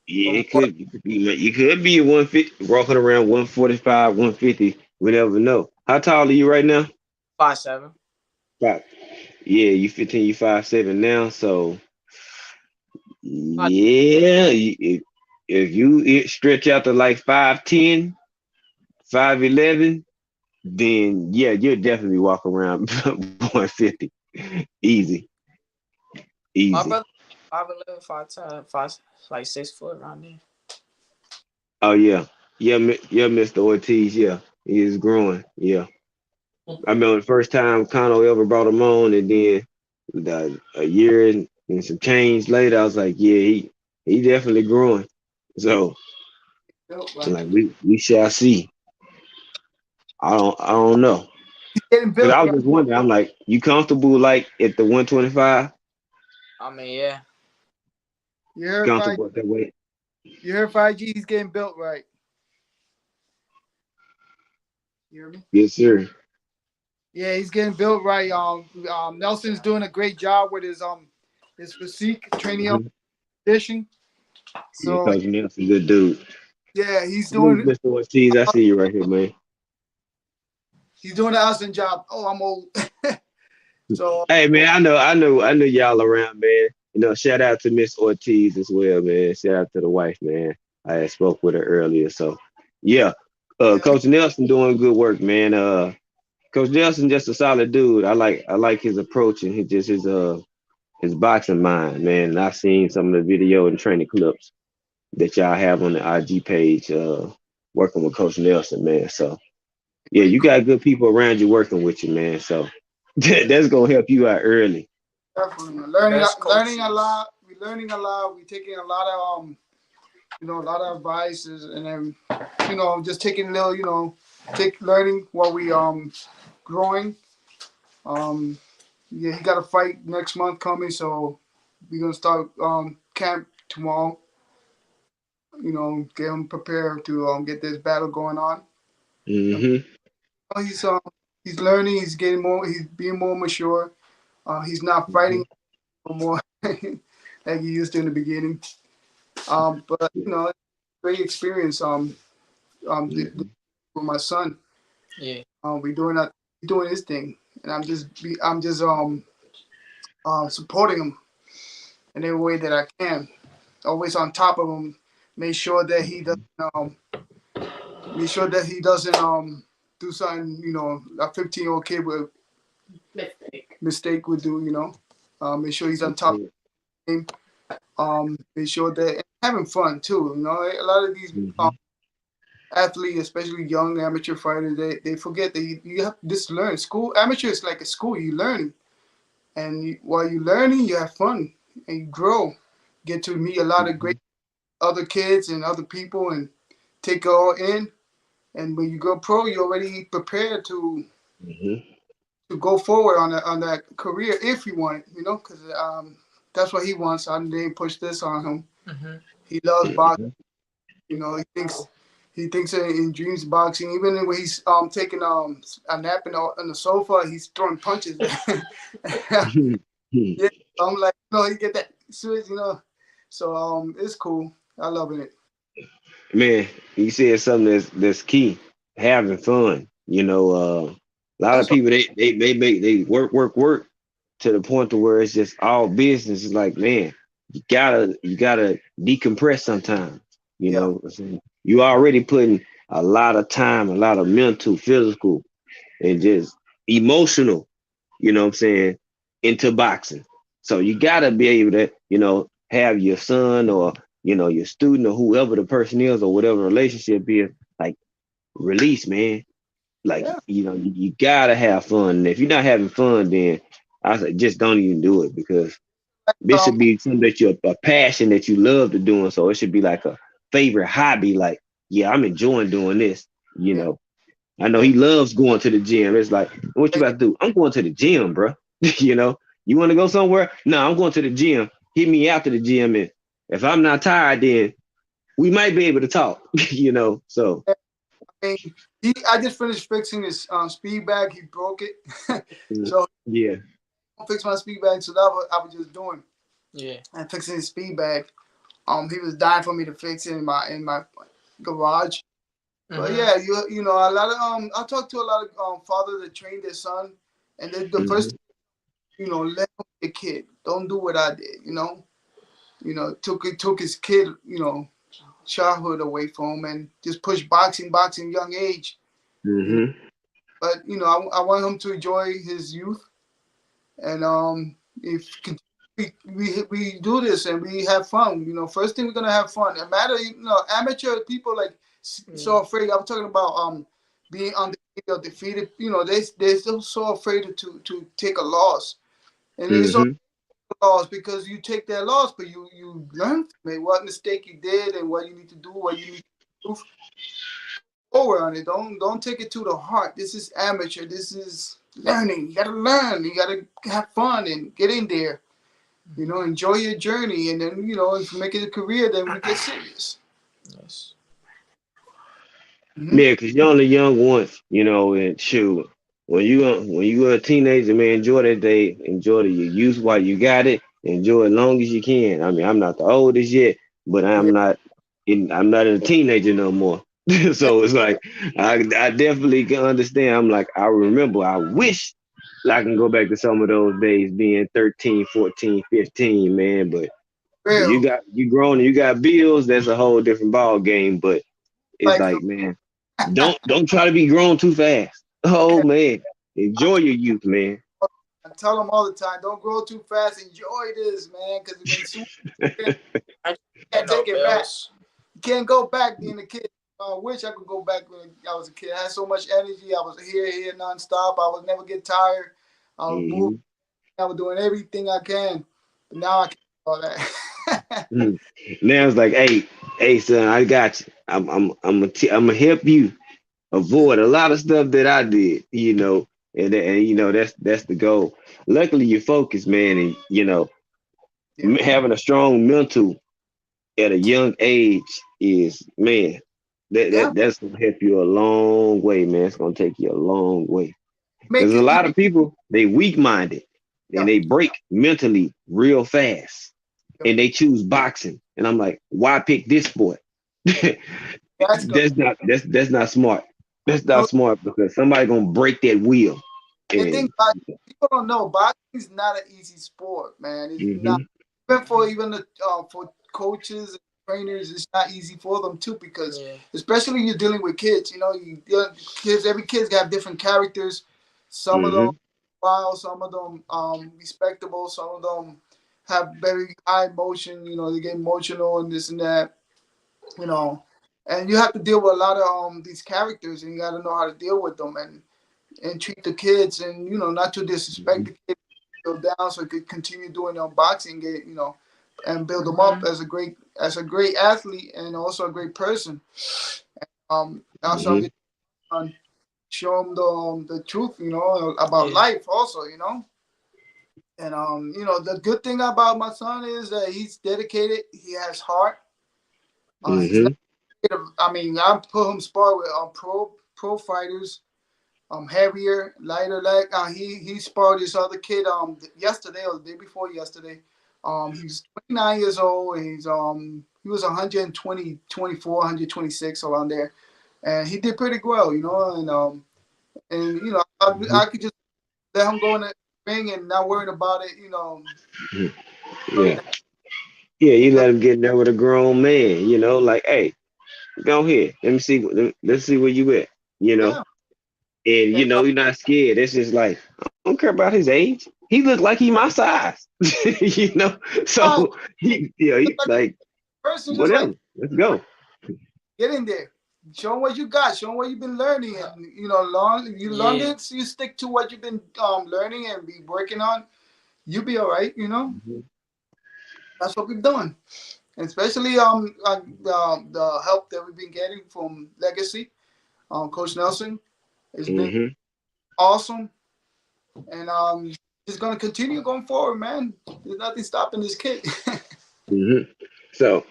Speaker 1: yeah,
Speaker 3: or more.
Speaker 1: you could be 150, walking around 145, 150. We never know. How tall are you right now?
Speaker 3: 5'7".
Speaker 1: Five. Yeah, you 15, you 5'7" now. So yeah, if you stretch out to like 5'10, 5'11, then yeah, you'll definitely walk around 150. Easy,
Speaker 3: My
Speaker 1: easy.
Speaker 3: brother 5'11", 5'10", 5 like 6 foot around there.
Speaker 1: Oh yeah, yeah, yeah, Mr. Ortiz. Yeah, he is growing. Yeah, I remember the first time Kano ever brought him on, and then a year and some change later, I was like, yeah, he definitely growing. So
Speaker 4: Built right.
Speaker 1: like we shall see. I don't know.
Speaker 4: He's getting
Speaker 1: Cause
Speaker 4: built
Speaker 1: I was
Speaker 4: right.
Speaker 1: just wondering, I'm like, you comfortable like at the 125?
Speaker 3: I mean, yeah.
Speaker 4: You heard five.
Speaker 1: Comfortable at that weight?
Speaker 4: You heard 5G. He's getting built right. You hear me?
Speaker 1: Yes, sir.
Speaker 4: Yeah, he's getting built right. Nelson's doing a great job with his physique training up
Speaker 1: Mm-hmm.
Speaker 4: condition.
Speaker 1: Yeah,
Speaker 4: So
Speaker 1: Coach Nelson, good dude.
Speaker 4: yeah, he's
Speaker 1: Salute,
Speaker 4: doing
Speaker 1: Mr. Ortiz. I see you right here, man.
Speaker 4: he's doing an awesome job. Oh, I'm old. So
Speaker 1: Hey, man, I know y'all around, man. Shout out to Miss Ortiz as well, man. Shout out to the wife, man. I had spoke with her earlier, so yeah.
Speaker 4: yeah,
Speaker 1: Coach Nelson doing good work, man. Coach Nelson just a solid dude. I like his approach and his boxing mind, man. And I've seen some of the video and training clips that y'all have on the IG page, working with Coach Nelson, man. So yeah,
Speaker 4: great
Speaker 1: you
Speaker 4: coach.
Speaker 1: got good people around you working with you, man. So that's gonna help you out early.
Speaker 4: Definitely
Speaker 3: Best
Speaker 4: learning a
Speaker 3: coaches.
Speaker 4: lot. We're learning a lot. We're taking a lot of a lot of advices, and then just taking a little take learning what we growing. Um, yeah, he got a fight next month coming, so we're gonna start camp tomorrow. Get him prepared to get this battle going on.
Speaker 1: Hmm.
Speaker 4: He's he's learning. He's getting more. He's being more mature. He's not fighting no more like he used to in the beginning. But great experience.
Speaker 1: Hmm.
Speaker 4: With my son.
Speaker 3: Yeah.
Speaker 4: We doing that, doing his thing, and I'm just supporting him in every way that I can. Always on top of him. Make sure that he doesn't. Make sure that he doesn't do something. A 15-year-old kid would
Speaker 2: Mistake.
Speaker 4: mistake would do. Make sure he's on top of the game. Make sure that having fun too. A lot of these
Speaker 1: Hmm.
Speaker 4: athletes, especially young amateur fighters, they forget that you have this learn. School amateur is like a school. You learn, and while you learning, you have fun and you grow. Get to meet a lot of great other kids and other people, and take it all in. And when you go pro, you're already prepared
Speaker 1: Hmm.
Speaker 4: to go forward on that career if you want it. Because that's what he wants. I didn't push this on him.
Speaker 3: Mm-hmm.
Speaker 4: He loves boxing.
Speaker 1: Hmm.
Speaker 4: He thinks in dreams boxing. Even when he's taking a nap on the sofa, he's throwing punches. Yeah, I'm like, he get that switch. So it's cool. I loving it.
Speaker 1: Man, you said something that's key. Having fun. A lot of
Speaker 4: That's what.
Speaker 1: people they work to the point to where it's just all business. It's like, man, you gotta decompress sometimes. You
Speaker 4: Yeah.
Speaker 1: know, you already putting a lot of time, a lot of mental, physical, and just emotional, what I'm saying, into boxing. So you gotta be able to, have your son or your student or whoever the person is or whatever relationship is, like release, man. Like,
Speaker 4: Yeah.
Speaker 1: you gotta have fun. And if you're not having fun, then I say just don't even do it because this should
Speaker 4: Um.
Speaker 1: be something that you're a passion that you love to do. And so it should be like a favorite hobby. Like, yeah, I'm enjoying doing this, you
Speaker 4: Yeah.
Speaker 1: know. I know
Speaker 4: Yeah.
Speaker 1: he loves going to the gym. It's like, what you about to do? I'm going to the gym, bro. you know, you want to go somewhere? No, I'm going to the gym. Hit me after the gym. And if I'm not tired, then we might be able to talk, So,
Speaker 4: I mean, I just finished fixing his speed bag. He broke it, so
Speaker 1: yeah.
Speaker 4: I fixed my speed bag. So that was I was just doing
Speaker 3: Yeah.
Speaker 4: and fixing his speed bag. He was dying for me to fix it in my garage. But
Speaker 3: Mm-hmm.
Speaker 4: yeah, a lot of I talked to a lot of fathers that train their son, and the first
Speaker 1: Hmm.
Speaker 4: let him be a kid. Don't do what I did. Took his kid childhood away from him and just pushed boxing young age. You know,
Speaker 1: Hmm.
Speaker 4: but I want him to enjoy his youth. And if we do this and we have fun, first thing we're gonna have fun. No matter, amateur people like so afraid. I'm talking about being undefeated or defeated. They're still so afraid to take a loss, and it's all
Speaker 1: Mm-hmm.
Speaker 4: loss because you take that loss, but you learn from it, what mistake you did and what you need to do, what you need to improve forward on it. Don't take it to the heart. This is amateur. This is learning. You gotta learn. You gotta have fun and get in there. Enjoy your journey, and then if you make it a career, then we get serious.
Speaker 3: Yes.
Speaker 4: Mm-hmm.
Speaker 1: Yeah, because you're only young once, and shoot, when you a teenager, man, enjoy that day, enjoy your youth while you got it, enjoy as long as you can. I mean, I'm not the oldest yet, but
Speaker 4: Yeah.
Speaker 1: I'm not a teenager no more. So it's like I definitely can understand. I'm like, I remember, I wish I can go back to some of those days being 13, 14, 15, man. But
Speaker 4: Real.
Speaker 1: you grown and you got bills, that's a whole different ball game. But it's
Speaker 4: Like
Speaker 1: like, man. Don't try to be grown too fast. Oh man,
Speaker 4: I
Speaker 1: enjoy your youth, man.
Speaker 4: tell them all the time, don't grow too fast. Enjoy this, man, because when soon you
Speaker 3: I
Speaker 4: can't
Speaker 3: no
Speaker 4: take it back.
Speaker 3: bills.
Speaker 4: You can't go back being a kid. I wish I could go back when I was a kid. I had so much energy. I was here nonstop. I would never get tired. I was moving.
Speaker 1: hmm
Speaker 4: I was doing everything I can. But now I can't do all that.
Speaker 1: Now it's like, hey, son, I got you. I'm gonna help you avoid a lot of stuff that I did, and that's the goal. Luckily, you're focused, man, and
Speaker 4: Yeah.
Speaker 1: having a strong mental at a young age is, man,
Speaker 4: Yeah.
Speaker 1: that's gonna help you a long way, man. It's gonna take you a long way. Because
Speaker 4: Make
Speaker 1: a
Speaker 4: it.
Speaker 1: lot of people, they weak minded and
Speaker 4: Yeah.
Speaker 1: they break mentally real fast
Speaker 4: Yeah.
Speaker 1: and they choose boxing. And I'm like, why pick this sport?
Speaker 4: That's good.
Speaker 1: That's not smart. That's
Speaker 4: No,
Speaker 1: not smart because somebody gonna break that wheel.
Speaker 4: the thing
Speaker 1: And
Speaker 4: about people don't know, boxing is not an easy sport, man. It's not.
Speaker 1: hmm
Speaker 4: Even the for coaches and trainers, it's not easy for them too because
Speaker 3: Yeah.
Speaker 4: especially you're dealing with kids. Kids. Every kid's got different characters. Some of them
Speaker 1: hmm
Speaker 4: wild, some of them respectable, some of them have very high emotion. They get emotional and this and that. You know, and you have to deal with a lot of these characters, and you got to know how to deal with them and treat the kids, and not to disrespect the kids, build down so they could continue doing unboxing, and build them up
Speaker 2: Mm-hmm.
Speaker 4: as a great athlete and also a great person. Also
Speaker 1: hmm
Speaker 4: show them the truth, about
Speaker 3: Yeah.
Speaker 4: life also, and the good thing about my son is that he's dedicated. He has heart. He's not.
Speaker 1: hmm
Speaker 4: I mean, I put him spar with pro fighters, heavier, lighter leg. He sparred this other kid yesterday or the day before yesterday. He's 29 years old. And he was 120, 24, 126 around there, and he did pretty well, and I could just let him go in the ring and not worrying about it, really
Speaker 1: Yeah.
Speaker 4: not.
Speaker 1: Yeah, you let him get in there with a grown man, like, hey, go ahead. Let's see where you at, you know.
Speaker 4: Yeah,
Speaker 1: And
Speaker 4: and
Speaker 1: you're not scared. It's just like, I don't care about his age. He look like he my size. you know.
Speaker 4: uh,
Speaker 1: So he
Speaker 4: like
Speaker 1: like
Speaker 4: a person just like
Speaker 1: whatever. Let's go.
Speaker 4: get in there. Show them what you got. Show them what you've been learning, and
Speaker 3: Yeah.
Speaker 4: longer you stick to what you've been learning and be working on, you'll be all right.
Speaker 1: Mhm.
Speaker 4: That's what we've done, and especially the help that we've been getting from Legacy, Coach Nelson, has been
Speaker 1: Mhm.
Speaker 4: awesome, and he's gonna continue going forward, man. There's nothing stopping this kid.
Speaker 1: Mhm. So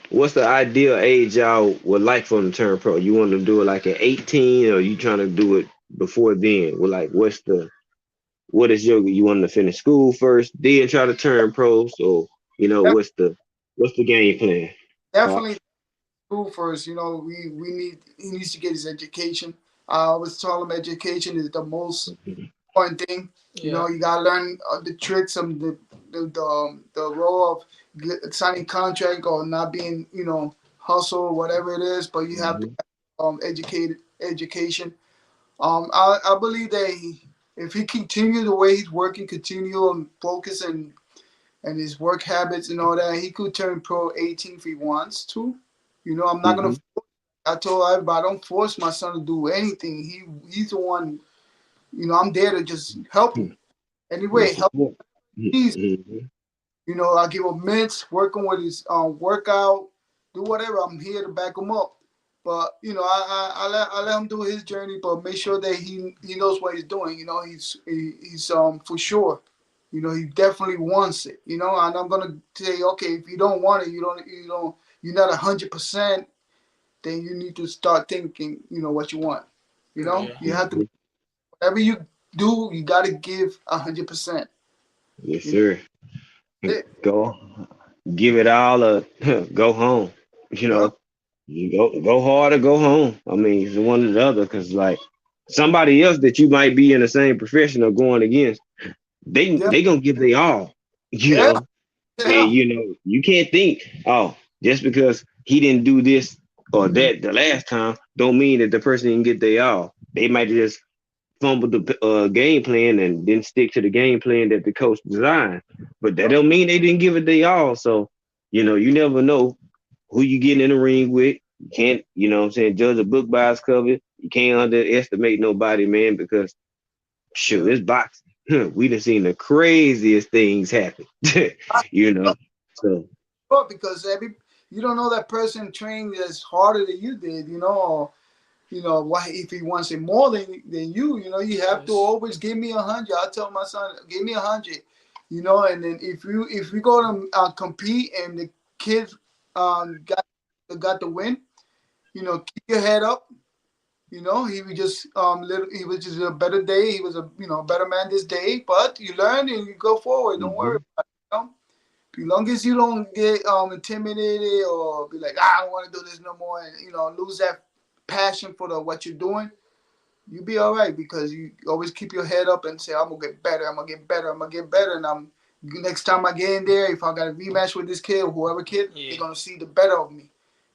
Speaker 1: what's the ideal age y'all would like for him to turn pro? You want to do it like at 18 or you trying to do it before then? Well, like what is you want to finish school first, then try to turn pro? So, what's the game plan?
Speaker 4: Definitely
Speaker 1: Pops?
Speaker 4: school first. He needs to get his education. I always tell him education is the most
Speaker 1: Mhm.
Speaker 4: important thing.
Speaker 3: Yeah.
Speaker 4: You gotta learn the tricks of the role of signing contract or not being hustle whatever it is. But you have to
Speaker 1: Mhm.
Speaker 4: educated education. I believe that if he continue the way he's working, continue and focus and his work habits and all that, he could turn pro 18 if he wants to. I'm not gonna.
Speaker 1: Mm-hmm.
Speaker 4: I told everybody, I don't force my son to do anything. He's the one. I'm there to just help him.
Speaker 1: The
Speaker 4: Anyway, help
Speaker 1: support.
Speaker 4: him.
Speaker 1: Mm-hmm.
Speaker 4: I give him mints, working with his workout, do whatever. I'm here to back him up. But I let him do his journey, but make sure that he knows what he's doing. He's for sure. He definitely wants it. And I'm gonna say, okay, if you don't want it, you're not 100%. Then you need to start thinking. What you want.
Speaker 3: Yeah.
Speaker 4: You have to
Speaker 1: Mm-hmm.
Speaker 4: whatever you do, you got to give 100%.
Speaker 1: Yes,
Speaker 4: You know,
Speaker 1: sir.
Speaker 4: it.
Speaker 1: Go, give it all up. Go home. You
Speaker 4: Yep.
Speaker 1: know, you go hard or go home. I mean, it's one or the other. Cause like somebody else that you might be in the same profession or going against,
Speaker 4: Yep.
Speaker 1: they gonna give they all. You
Speaker 4: Yeah.
Speaker 1: know, and
Speaker 4: Yeah.
Speaker 1: you can't think, oh, just because he didn't do this or that the last time, don't mean that the person didn't get they all. They might just fumbled the game plan and didn't stick to the game plan that the coach designed. But that
Speaker 4: Yep.
Speaker 1: don't mean they didn't give it they all. So, you never know who you getting in the ring with. You can't, what I'm saying, judge a book by its cover. You can't underestimate nobody, man, because shoot,
Speaker 4: Yep.
Speaker 1: it's boxing. We done seen the craziest things happen. you know. So
Speaker 4: But because you don't know that person trained as harder than you did, or why if he wants it more than you, you have to
Speaker 2: Yes.
Speaker 4: always give me 100. I tell my son, give me 100, and then if we go to compete and the kids got the win, keep your head up. He was just he was just a better day. He was a better man this day. But you learn and you go forward. Don't worry
Speaker 1: mhm,
Speaker 4: about it. As long as you don't get intimidated or be like, I don't want to do this no more, and lose that passion for what you're doing, you be all right because you always keep your head up and say, I'm gonna get better. I'm gonna get better. I'm gonna get better. And next time I get in there, if I got a rematch with this kid or whoever kid, they're
Speaker 3: Yeah.
Speaker 4: gonna see the better of me.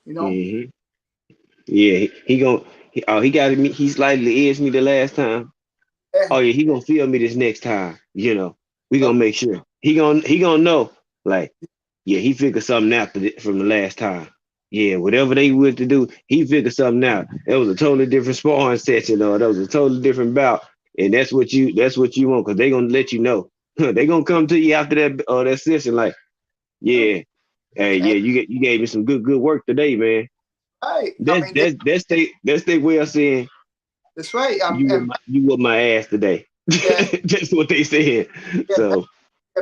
Speaker 4: You know?
Speaker 1: mhm. Yeah, he gonna he got me. He slightly edged me the last time.
Speaker 4: Yeah.
Speaker 1: Oh yeah, he gonna feel me this next time. We
Speaker 4: Yep.
Speaker 1: gonna make sure he gonna know. Like, yeah, he figured something out from the last time. Yeah, whatever they were to do, he figured something out. That was a totally different sparring session, or that was a totally different bout, and that's what you want because they gonna let you know. They gonna come to you after that session, like, yeah, hey,
Speaker 4: And,
Speaker 1: yeah, you gave me some good work today, man.
Speaker 4: right. I
Speaker 1: That's
Speaker 4: mean,
Speaker 1: that's that's they way of saying
Speaker 4: that's right.
Speaker 1: you
Speaker 4: And
Speaker 1: whooped my ass today.
Speaker 4: yeah,
Speaker 1: That's what they said.
Speaker 4: yeah.
Speaker 1: So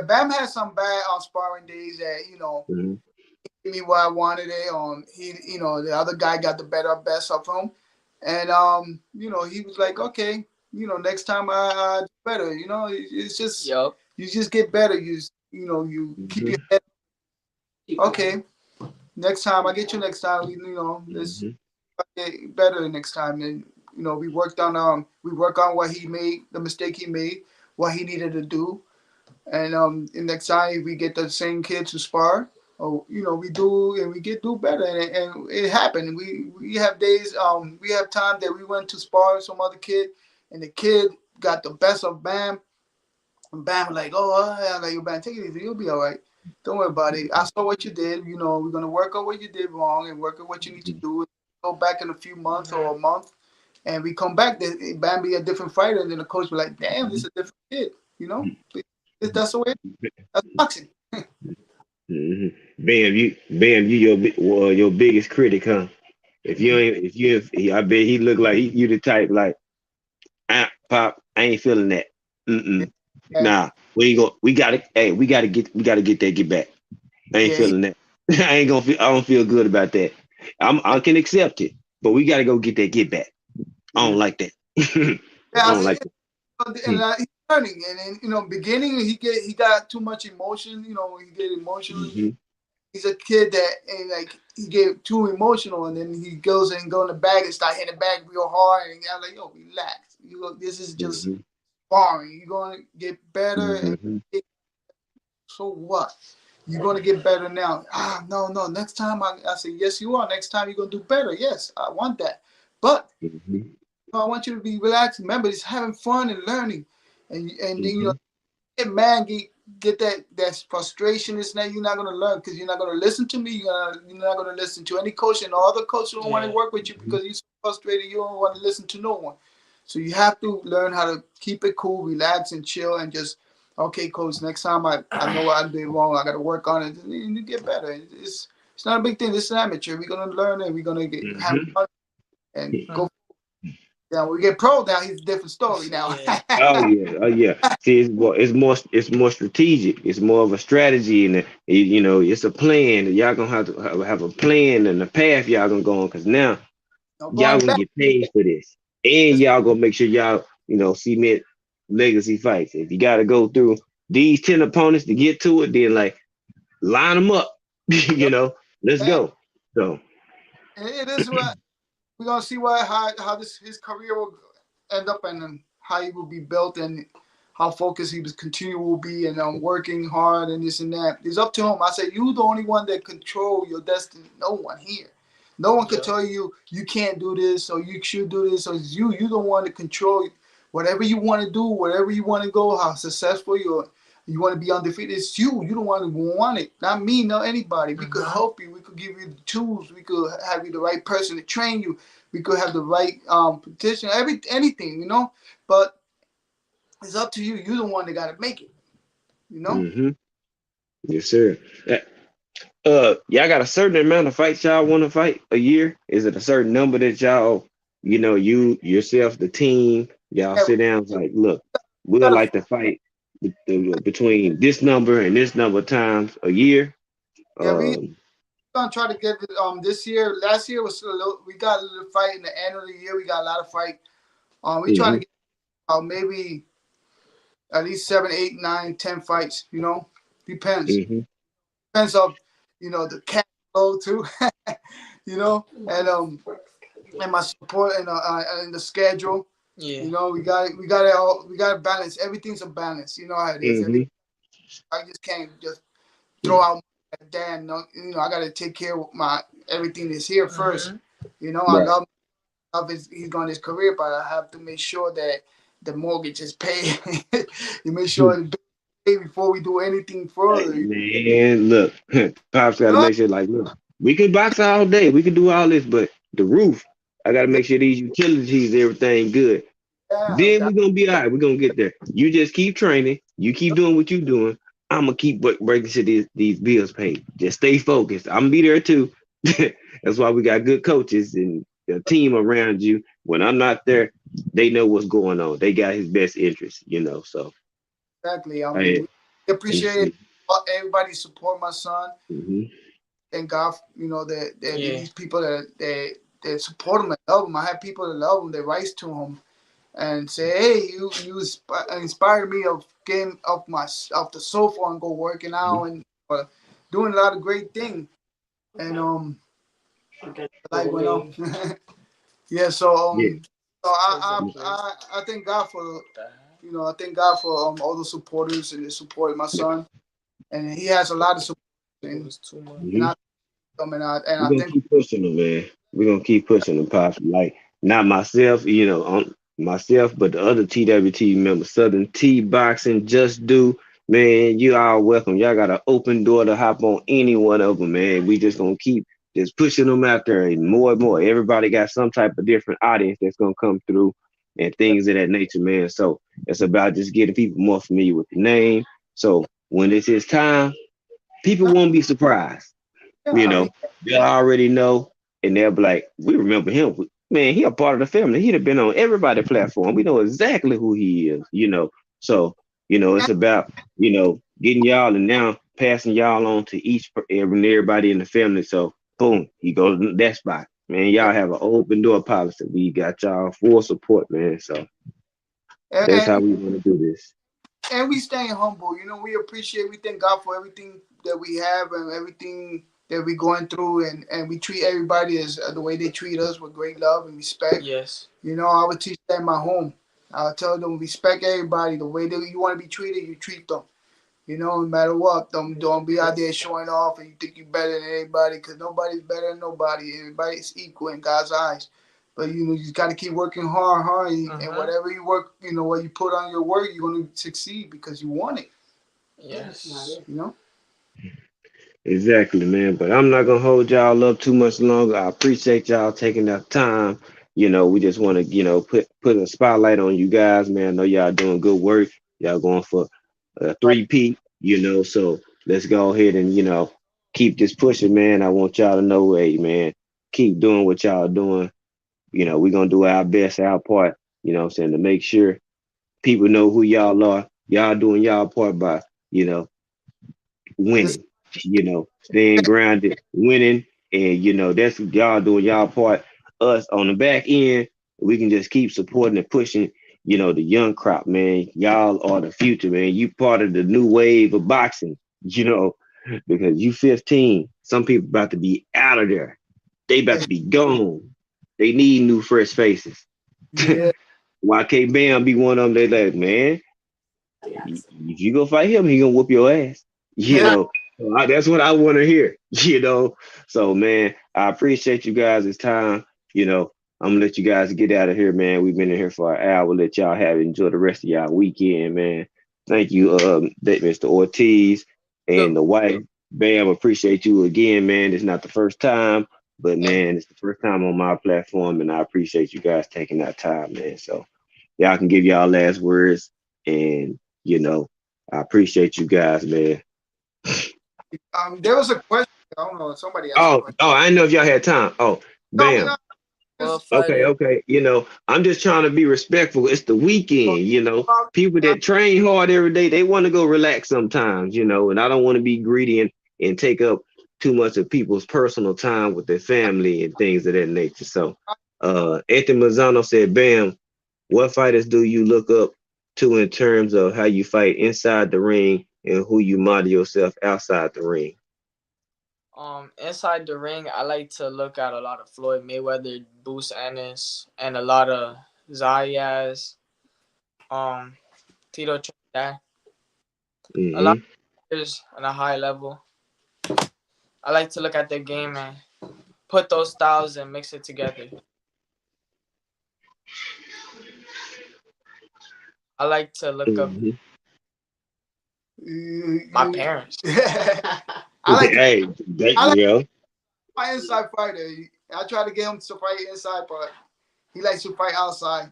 Speaker 4: Bam had some bad sparring days that
Speaker 1: mhm,
Speaker 4: give me what I wanted it. The other guy got the best of him, and he was like, okay, next time I do better. It's just
Speaker 3: Yup.
Speaker 4: you just get better. You keep your
Speaker 1: mhm,
Speaker 4: head.
Speaker 2: Keep going.
Speaker 4: Okay, next time I get you next time. Let's
Speaker 1: mhm,
Speaker 4: get better next time. And we work on what he made, the mistake he made, what he needed to do. And next time if we get the same kid to spar, oh, we do and we do better, and it happened. We have days, we have time that we went to spar some other kid, and the kid got the best of Bam, and Bam was like, oh, yeah, like, yo, Bam, take it easy, you'll be all right. Don't worry about it. I saw what you did. We're gonna work on what you did wrong and work on what you need to
Speaker 1: mhm,
Speaker 4: do. Go back in a few months
Speaker 2: Mm-hmm.
Speaker 4: or a month, and we come back. Bam be a different fighter, and then the coach be like, damn, this is a different kid. You know, that's the way. That's boxing.
Speaker 1: mhm. Bam, you your biggest critic, huh? If you
Speaker 4: Mhm.
Speaker 1: ain't, if you, I bet he look like you the type like, pop, I ain't feeling that. Mm-mm.
Speaker 4: Yeah,
Speaker 1: Nah, we gotta get back. I ain't
Speaker 4: yeah,
Speaker 1: feeling that. I don't feel good about that. I can accept it, but we gotta go get back. I don't
Speaker 4: yeah.
Speaker 1: like that. I
Speaker 4: Yeah,
Speaker 1: don't like that.
Speaker 4: and he's learning, and then beginning he got too much emotion. He get emotional.
Speaker 1: Mm-hmm.
Speaker 4: He's a kid that and like he get too emotional, and then he goes and go in the bag and start hitting the bag real hard, and I'm like, yo, relax. This is just
Speaker 1: Mm-hmm.
Speaker 4: sparring. You're gonna get better, and
Speaker 1: Mm-hmm.
Speaker 4: so what? You're gonna get better now. No, no. Next time I say yes, you are. Next time you're gonna do better. Yes, I want that. But
Speaker 1: Mm-hmm.
Speaker 4: I want you to be relaxed. Remember, it's having fun and learning, and then,
Speaker 1: Mm-hmm.
Speaker 4: get mad, get that frustration. Is that you're not gonna learn because you're not gonna listen to me. You're not gonna listen to any coach, and all the coaches don't want to
Speaker 3: Yeah.
Speaker 4: work with you because you're so frustrated. You don't want to listen to no one. So you have to learn how to keep it cool, relax, and chill, and just okay, coach. Next time I know what I did wrong. I got to work on it, and you get better. It's not a big thing. This is amateur. We're gonna learn it. We're gonna have
Speaker 1: Mm-hmm.
Speaker 4: fun and
Speaker 3: Hmm.
Speaker 4: go. Yeah, when we get pro now. He's a different story now.
Speaker 3: Yeah.
Speaker 1: Oh yeah, oh yeah. See, it's more strategic. It's more of a strategy, and you know, it's a plan. Y'all gonna have to have a plan and a path y'all gonna go on. Cause now
Speaker 4: No
Speaker 1: y'all
Speaker 4: going
Speaker 1: gonna
Speaker 4: back.
Speaker 1: get paid for this, and
Speaker 4: It's
Speaker 1: y'all gonna make sure y'all, you know, cement legacy fights. If you got to go through these 10 opponents to get to it, then like line them up. You know, let's
Speaker 4: and
Speaker 1: go. So,
Speaker 4: it is what we're gonna see how this his career will end up and how he will be built and how focused he was continue will be and working hard and this and that. It's up to him. I say you the only one that control your destiny. No one here. No one could
Speaker 3: Yep.
Speaker 4: tell you you can't do this or you should do this or it's you. You don't want to control whatever you want to do, whatever you want to go, how successful you want to be undefeated. It's you. You don't want it. Not me, not anybody. We could
Speaker 3: Hmm.
Speaker 4: help you. We could give you the tools. We could have you the right person to train you. We could have the right petition, anything, But it's up to you. You're the one that got to make it, you know.
Speaker 1: hmm, yes, sir. Y'all got a certain amount of fights y'all want to fight a year? Is it a certain number that y'all, you know, you yourself, the team, y'all
Speaker 4: Yeah,
Speaker 1: sit down and like, look, we'll
Speaker 4: got to.
Speaker 1: like to fight between this number and this number of times a year.
Speaker 4: Yeah, we
Speaker 1: Um,
Speaker 4: gonna try to get it, this year. Last year was a little. We got a little fight in the end of the year. We got a lot of fight. We trying to
Speaker 1: hmm,
Speaker 4: get maybe at least 7, 8, 9, 10 fights. Depends.
Speaker 1: hmm,
Speaker 4: Depends of the cash flow too. And my support and the schedule.
Speaker 3: Yeah.
Speaker 4: We got to balance. Everything's a balance. You know how it is.
Speaker 1: hmm,
Speaker 4: I just can't just throw out. Damn, no, I got to take care of my everything that's here first.
Speaker 3: Hmm.
Speaker 4: I
Speaker 1: right.
Speaker 4: love he's going his career, but I have to make sure that the mortgage is paid. You make sure it's paid before we do anything
Speaker 1: Hey,
Speaker 4: further.
Speaker 1: man, look, Pops got to
Speaker 4: No,
Speaker 1: make sure, like, look, we can box all day, we can do all this, but the roof, I got to
Speaker 4: yeah,
Speaker 1: make sure these utilities, everything good.
Speaker 4: yeah,
Speaker 1: Then we're gonna be all right. We're gonna get there. You just keep training. You keep doing what you're doing. I'm gonna keep breaking sure these bills paid. Just stay focused. I'm gonna be there too. That's why we got good coaches and a team around you. When I'm not there, they know what's going on. They got his best interest, you know. So
Speaker 4: exactly. I mean,
Speaker 1: I
Speaker 4: we appreciate
Speaker 1: mm-hmm,
Speaker 4: everybody support my son.
Speaker 1: mm-hmm,
Speaker 4: Thank God, that
Speaker 3: Yeah.
Speaker 4: these people that support him and love him. I have people that love him, that writes to him and say, "Hey, you inspired me of getting off the sofa and go working out and doing a lot of great things." And like went on. Yeah. So
Speaker 1: yeah.
Speaker 4: I thank God for I thank God for all the supporters and the support of my son, and he has a lot of support,
Speaker 3: It
Speaker 4: and,
Speaker 3: was too much.
Speaker 4: and
Speaker 1: Mm-hmm.
Speaker 4: I
Speaker 1: We're
Speaker 4: I
Speaker 1: gonna
Speaker 4: think
Speaker 1: keep pushing them, man. We're gonna keep pushing them, Pops. Like not myself, you know, on myself, but the other TWT members, Southern T Boxing, Just Do, man, you all welcome. Y'all got an open door to hop on any one of them, man. We just gonna keep just pushing them out there and more. Everybody got some type of different audience that's gonna come through and things of that nature, man. So it's about just getting people more familiar with the name. So when it's his time, people won't be surprised, you
Speaker 4: yeah,
Speaker 1: know, they'll already know, and they'll be like, "We remember him. Man, he a part of the family. He'd have been on everybody's platform. We know exactly who he is, you know." So, you know, it's about, you know, getting y'all and now passing y'all on to everybody in the family. So, boom, he goes in that spot. Man,
Speaker 4: yeah.
Speaker 1: y'all have an open door policy. We got y'all full support, man. So
Speaker 4: And,
Speaker 1: that's how
Speaker 4: and
Speaker 1: we want to do this.
Speaker 4: and we staying humble. We appreciate. We thank God for everything that we have and everything that we going through, and we treat everybody as the way they treat us with great love and respect.
Speaker 3: Yes.
Speaker 4: I would teach that in my home. I would tell them respect everybody the way that you want to be treated. You treat them. No matter what. Don't be out there showing off and you think you're better than anybody because nobody's better than nobody. Everybody's equal in God's eyes. But you just got to keep working hard, and whatever you work, what you put on your work, you're going to succeed because you want it.
Speaker 3: Yes.
Speaker 4: You know.
Speaker 1: Exactly, man. But I'm not gonna hold y'all up too much longer. I appreciate y'all taking that time. We just want to, put a spotlight on you guys, man. I know y'all doing good work. Y'all going for a
Speaker 3: Right.
Speaker 1: 3P, so let's go ahead and, keep this pushing, man. I want y'all to know, hey, man, keep doing what y'all doing. We're gonna do our best, our part, what I'm saying, to make sure people know who y'all are. Y'all doing y'all part by, you know,
Speaker 4: This
Speaker 1: winning, staying grounded, winning, and that's what y'all doing y'all part. Us on the back end, we can just keep supporting and pushing, the young crop, man. Y'all are the future, man. You part of the new wave of boxing, because you 15. Some people about to be out of there. They about to be gone. They need new fresh faces.
Speaker 4: yeah.
Speaker 1: Why can't Bam be one of them? They like, man, if you go fight him, he gonna whoop your ass. You know, that's what I want to hear. So man, I appreciate you guys' time. I'm gonna let you guys get out of here, man. We've been in here for an hour. Let y'all have enjoy the rest of y'all weekend, man. Thank you, Mr. Ortiz and the wife. Bam, appreciate you again, man. It's not the first time, but man, it's the first time on my platform, and I appreciate you guys taking that time, man. So y'all can give y'all last words, and I appreciate you guys, man.
Speaker 4: There was a question. I don't know. Somebody asked a
Speaker 1: Oh,
Speaker 4: question.
Speaker 1: I didn't know if y'all had time. Oh,
Speaker 4: No, we
Speaker 1: bam.
Speaker 4: not.
Speaker 3: Well,
Speaker 4: Just
Speaker 1: Okay,
Speaker 3: fighter.
Speaker 1: okay. I'm just trying to be respectful. It's the weekend, People
Speaker 4: uh,
Speaker 1: that train hard every day, they want to go relax sometimes, and I don't want to be greedy and take up too much of people's personal time with their family and things of that nature. So Anthony Mazzano said, Bam, what fighters do you look up to in terms of how you fight inside the ring and who you model yourself outside the ring?
Speaker 3: Inside the ring, I like to look at a lot of Floyd Mayweather, Bruce Ennis, and a lot of Zayas, um, Tito Trinidad. A lot
Speaker 1: Mm-hmm.
Speaker 3: of players on a high level. I like to look at their game and put those styles and mix it together. I like to look up
Speaker 1: Mm-hmm.
Speaker 3: my parents.
Speaker 4: I like to.
Speaker 1: Hey,
Speaker 4: I like
Speaker 1: yeah.
Speaker 4: my inside fighter. I try to get him to fight inside, but he likes to fight outside.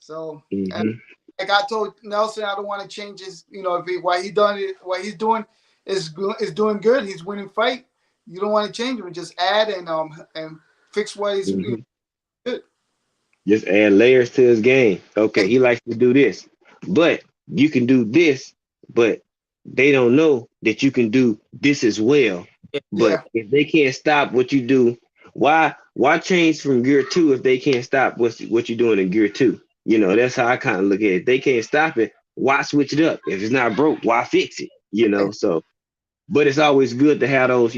Speaker 4: So,
Speaker 1: Mm-hmm.
Speaker 4: like I told Nelson, I don't want to change his. If what he's doing is doing good. He's winning fight. You don't want to change him. Just add and fix what is
Speaker 1: Mm-hmm.
Speaker 4: good.
Speaker 1: Just add layers to his game. Okay,
Speaker 4: Hey,
Speaker 1: he likes to do this, but you can do this, but they don't know that you can do this as well. But
Speaker 4: yeah,
Speaker 1: if they can't stop what you do, why change from gear two if they can't stop what you're doing in gear two? That's how I kind of look at it. If they can't stop it, why switch it up? If it's not broke, why fix it? So but it's always good to have those,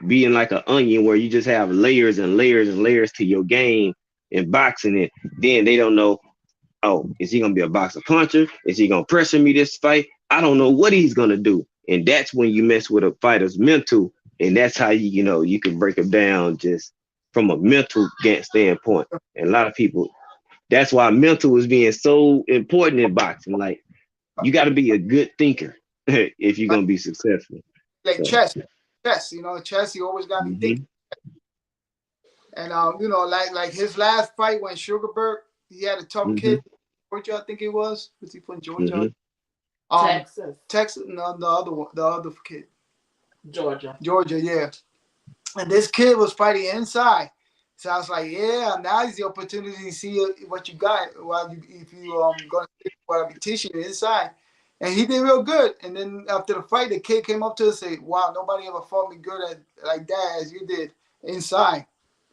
Speaker 1: being like an onion where you just have layers and layers and layers to your game in boxing it. Then they don't know, oh, is he gonna be a boxer puncher? Is he gonna pressure me this fight? I don't know what he's gonna do. And that's when you mess with a fighter's mental, and that's how you can break them down just from a mental standpoint. And a lot of people, that's why mental is being so important in boxing. Like you got to be a good thinker if you're gonna be successful.
Speaker 4: like
Speaker 1: So.
Speaker 4: chess. Chess. You always got to be thinking.
Speaker 1: Mhm.
Speaker 4: And like his last fight when Sugarberg, he had a tough
Speaker 1: Mhm.
Speaker 4: kid. Georgia, I think it was. Was he from Georgia?
Speaker 1: Mhm.
Speaker 2: Texas,
Speaker 4: Texas. No, the other one, the other kid,
Speaker 2: Georgia.
Speaker 4: Georgia. Yeah. And this kid was fighting inside. So I was like, yeah, now is the opportunity to see what you got while if you gonna stick what I be teaching you inside. And he did real good. And then after the fight, the kid came up to us and said, wow, nobody ever fought me good like that as you did inside.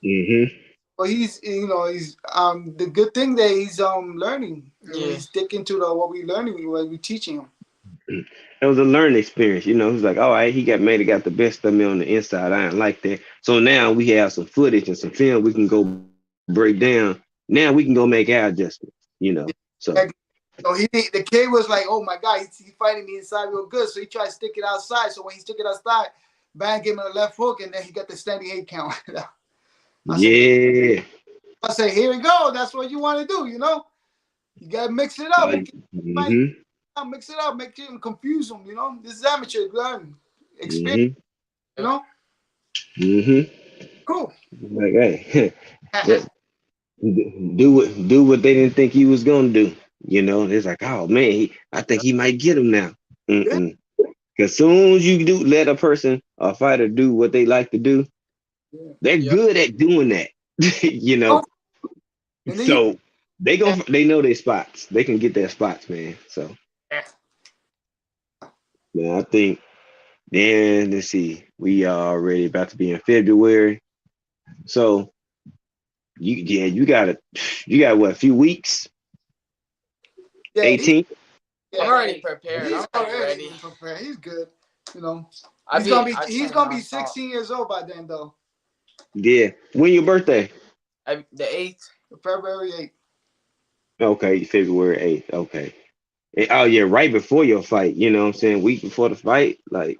Speaker 1: Mhm.
Speaker 4: But he's the good thing that he's learning.
Speaker 3: Yeah.
Speaker 4: He's sticking to the what we learning, what we teaching him.
Speaker 1: It was a learning experience. He's like, all right, he got the best of me on the inside. I didn't like that. So now we have some footage and some film we can go break down. Now we can go make our adjustments. So
Speaker 4: Like, so the kid was like, oh my god, he's fighting me inside real good. So he tried to stick it outside. So when he stuck it outside, Bang gave him a left hook, and then he got the standing 8 count. I said,
Speaker 1: yeah.
Speaker 4: I say, here we go. That's what you want to do, you know. You gotta mix it up. You
Speaker 1: mm-hmm,
Speaker 4: can't mix it up, make it confuse them, you know. This is amateur learning experience,
Speaker 1: mm-hmm,
Speaker 4: you know.
Speaker 1: mm-hmm.
Speaker 4: Cool.
Speaker 1: Like, hey, that, do what they didn't think he was gonna do. You know, it's like, oh man, I think he might get him now.
Speaker 4: Yeah.
Speaker 1: Mm-mm. Cause soon as you do let a person, a fighter, do what they like to do, they're
Speaker 3: Yeah.
Speaker 1: good at doing that. You know,
Speaker 4: Oh, and then you
Speaker 1: so they know their spots. They can get their spots, man. So man, I think then let's see, we are already about to be in February. So you got what, a few weeks?
Speaker 4: yeah,
Speaker 1: 18.
Speaker 3: I'm
Speaker 4: yeah.
Speaker 3: already prepared.
Speaker 4: He's
Speaker 3: I'm already
Speaker 4: already
Speaker 3: ready.
Speaker 4: prepared. He's good. You know.
Speaker 3: I
Speaker 4: He's
Speaker 3: train
Speaker 4: gonna be
Speaker 3: nonstop.
Speaker 4: 16 years old by then though.
Speaker 1: Yeah. When your birthday?
Speaker 3: The 8th.
Speaker 4: February 8th.
Speaker 1: Okay, February 8th. Okay. Oh yeah, right before your fight. You know what I'm saying? Week before the fight. Like,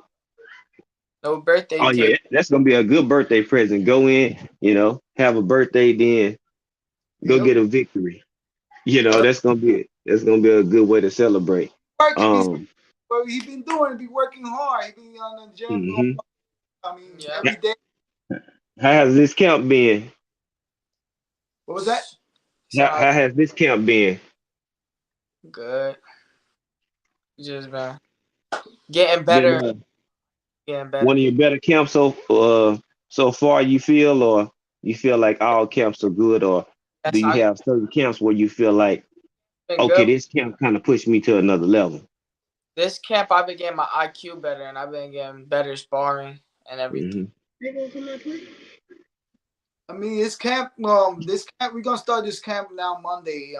Speaker 3: No birthday
Speaker 1: oh
Speaker 3: cake.
Speaker 1: yeah, that's gonna be a good birthday present. Go in, have a birthday, then go
Speaker 4: Yep.
Speaker 1: get a victory.
Speaker 3: Yep.
Speaker 1: That's gonna be a good way to celebrate.
Speaker 4: Working.
Speaker 1: Um,
Speaker 4: He's been doing. Be working hard. He been on the gym.
Speaker 1: mhm.
Speaker 4: I mean,
Speaker 3: Yeah.
Speaker 4: every day.
Speaker 1: How has this camp been?
Speaker 4: What was that?
Speaker 3: Sound
Speaker 1: How has this camp been?
Speaker 3: good. Just been getting
Speaker 1: Been
Speaker 3: better, getting
Speaker 1: one
Speaker 3: better.
Speaker 1: of your better camps so far, you feel, or you feel like all camps are good, or do
Speaker 3: Yes,
Speaker 1: you
Speaker 3: I
Speaker 1: have certain camps where you feel like,
Speaker 3: been
Speaker 1: okay,
Speaker 3: good.
Speaker 1: this camp kind of pushed me to another level?
Speaker 3: This camp, I've been getting my IQ better, and I've been getting better sparring and everything.
Speaker 1: Hmm.
Speaker 4: I mean, this camp. We're gonna start this camp now Monday.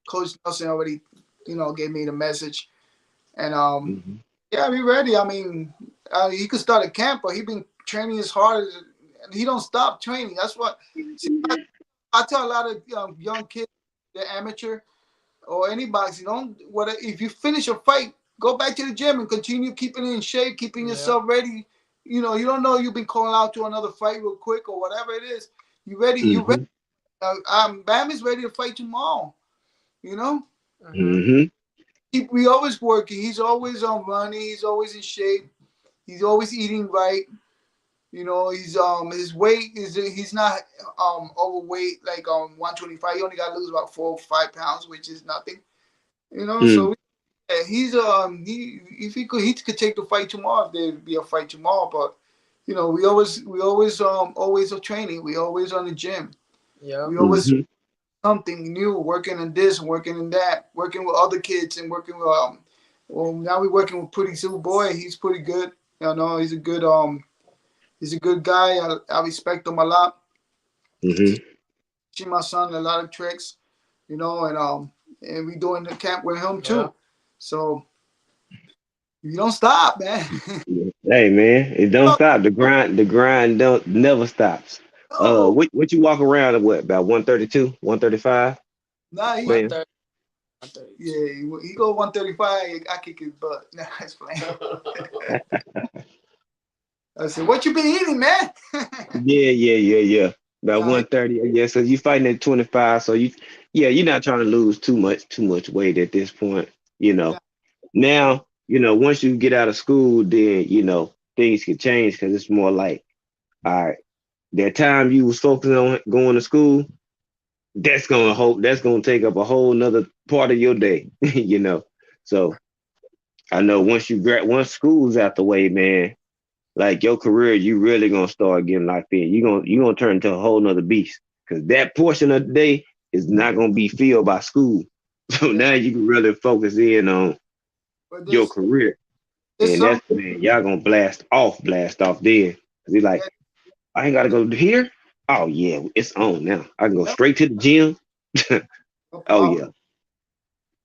Speaker 4: Coach Nelson already, gave me the message, and
Speaker 1: Hmm.
Speaker 4: yeah, we ready. I mean, he could start a camp, but he been training as hard as, and he don't stop training. That's what. See, I tell a lot of young kids, they're amateur or anybody, what if you finish a fight, go back to the gym and continue keeping in shape, keeping
Speaker 3: Yeah.
Speaker 4: yourself ready. You don't know you've been calling out to another fight real quick or whatever it is. You ready? You ready?
Speaker 1: Hmm.
Speaker 4: Bam is ready to fight tomorrow. You know,
Speaker 3: Mhm.
Speaker 1: Hmm.
Speaker 4: we always working. He's always on running. He's always in shape. He's always eating right. He's his weight is he's not overweight like 125. He only got to lose about 4 or 5 pounds, which is nothing. So yeah, he if he could take the fight tomorrow if there'd be a fight tomorrow. But we always are training. We always on the gym.
Speaker 3: Yep.
Speaker 4: We always
Speaker 1: Hmm.
Speaker 4: something new, working in this, working in that, working with other kids, and working with well, now we're working with Pretty Super Boy. He's pretty good. He's a good guy. I respect him a lot.
Speaker 1: Hmm.
Speaker 4: Teaching my son a lot of tricks, and we doing the camp with him
Speaker 3: Yeah.
Speaker 4: too. So you don't stop, man.
Speaker 1: Hey man, it don't stop. The grind don't never stops.
Speaker 4: No,
Speaker 1: What you walk around at, what, about 132, 135?
Speaker 4: nah,
Speaker 3: One
Speaker 1: Man.
Speaker 3: thirty. 130.
Speaker 4: yeah, he go 135. I kick his butt. Nah, it's playing. I said, what you been eating, man?
Speaker 1: Yeah, yeah, yeah, yeah. About
Speaker 4: Nah,
Speaker 1: 130. Yeah, so you fighting at 25. So you're not trying to lose too much weight at this point. You know.
Speaker 4: nah,
Speaker 1: Now, once you get out of school, then things can change because it's more like, all right, that time you was focusing on going to school, that's gonna take up a whole nother part of your day. So I know once school's out the way, man, like your career, you really gonna start getting locked in. You gonna turn into a whole nother beast because that portion of the day is not gonna be filled by school. So
Speaker 4: yeah.
Speaker 1: now you can really focus in on
Speaker 4: But
Speaker 1: your
Speaker 4: this
Speaker 1: career,
Speaker 4: this
Speaker 1: and
Speaker 4: summer,
Speaker 1: that's, man, y'all gonna blast off then. Cause he's like,
Speaker 4: yeah,
Speaker 1: I ain't gotta go here. Oh yeah, it's on now. I can go
Speaker 4: yep,
Speaker 1: straight to the gym.
Speaker 4: no
Speaker 1: Oh
Speaker 4: problem.
Speaker 1: yeah.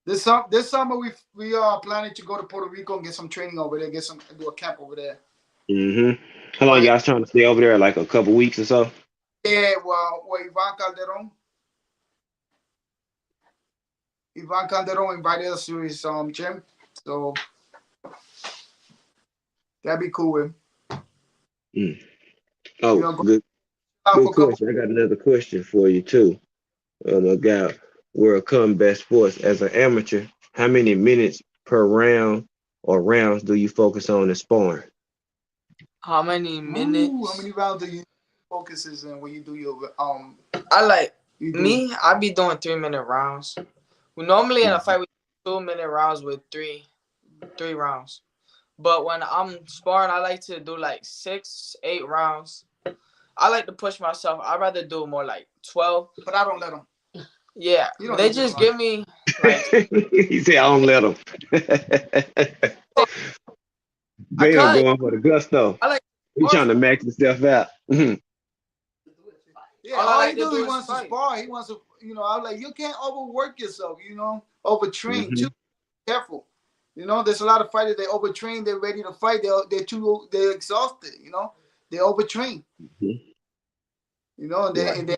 Speaker 4: This summer we are planning to go to Puerto Rico and get some training over there, do a camp over there.
Speaker 1: Hmm. How long
Speaker 4: Well,
Speaker 1: y'all trying to stay over there? Like a couple weeks or so?
Speaker 4: yeah, well, Ivan Calderon invited us to his gym, so that'd be cool.
Speaker 1: Mm. Oh,
Speaker 4: Go
Speaker 1: good.
Speaker 4: Out for
Speaker 1: Good
Speaker 4: a couple.
Speaker 1: question. I got another question for you too. I got World Combat Sports as an amateur. How many minutes per round or rounds do you focus on in sparring?
Speaker 3: How many
Speaker 4: Ooh, how
Speaker 3: minutes?
Speaker 4: many rounds do you focuses in when you do your
Speaker 3: I like
Speaker 4: you do
Speaker 3: me. I be doing 3 minute rounds. We normally in a fight we do 2 minute rounds with three rounds. But when I'm sparring, I like to do like 6, 8 rounds. I like to push myself. I'd rather do more like 12.
Speaker 4: but I don't let them.
Speaker 3: Yeah,
Speaker 4: You don't
Speaker 3: they
Speaker 4: need to
Speaker 3: just
Speaker 4: run.
Speaker 3: give me like
Speaker 1: He said, "I don't let him."
Speaker 3: I
Speaker 1: Bam
Speaker 3: cut.
Speaker 1: going for the gusto.
Speaker 3: I like
Speaker 1: He trying to max himself out. Mhm.
Speaker 4: Yeah,
Speaker 3: all I
Speaker 4: all
Speaker 3: like
Speaker 4: he
Speaker 3: to
Speaker 4: do,
Speaker 3: do
Speaker 4: he
Speaker 3: is
Speaker 4: wants to
Speaker 3: fight.
Speaker 4: spar. He wants to, I'm like, you can't overwork yourself, overtrain too.
Speaker 1: Mhm.
Speaker 4: Careful. There's a lot of fighters, they overtrain, they're ready to fight, they're exhausted, they overtrain,
Speaker 1: Mhm. Right.
Speaker 4: and they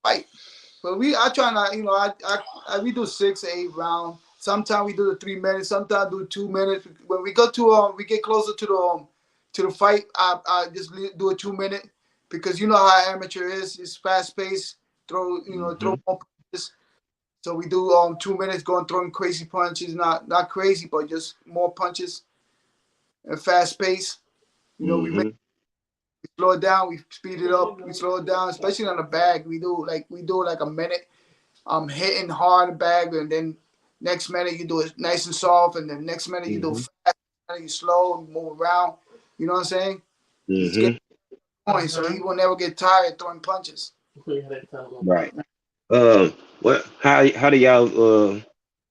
Speaker 4: fight. But I try not, we do 6, 8 rounds. Sometimes we do the 3 minutes. Sometimes do 2 minutes. When we get closer to the fight. I just do a 2 minute because you know how amateur is. It's fast paced. Throw
Speaker 1: Mhm.
Speaker 4: more punches. So we do 2 minutes going throwing crazy punches. Not crazy, but just more punches and fast pace. We
Speaker 1: Mhm.
Speaker 4: slow it down. We speed it up. We slow it down, especially on the bag. We do like a minute. Hitting hard in the bag, and then next minute you do it nice and soft, and then next minute you do
Speaker 1: Mhm.
Speaker 4: fast, and you slow and move around. You know what I'm saying? Just get
Speaker 1: Mhm.
Speaker 4: going, so he will never get tired throwing punches.
Speaker 1: Right. What? How do y'all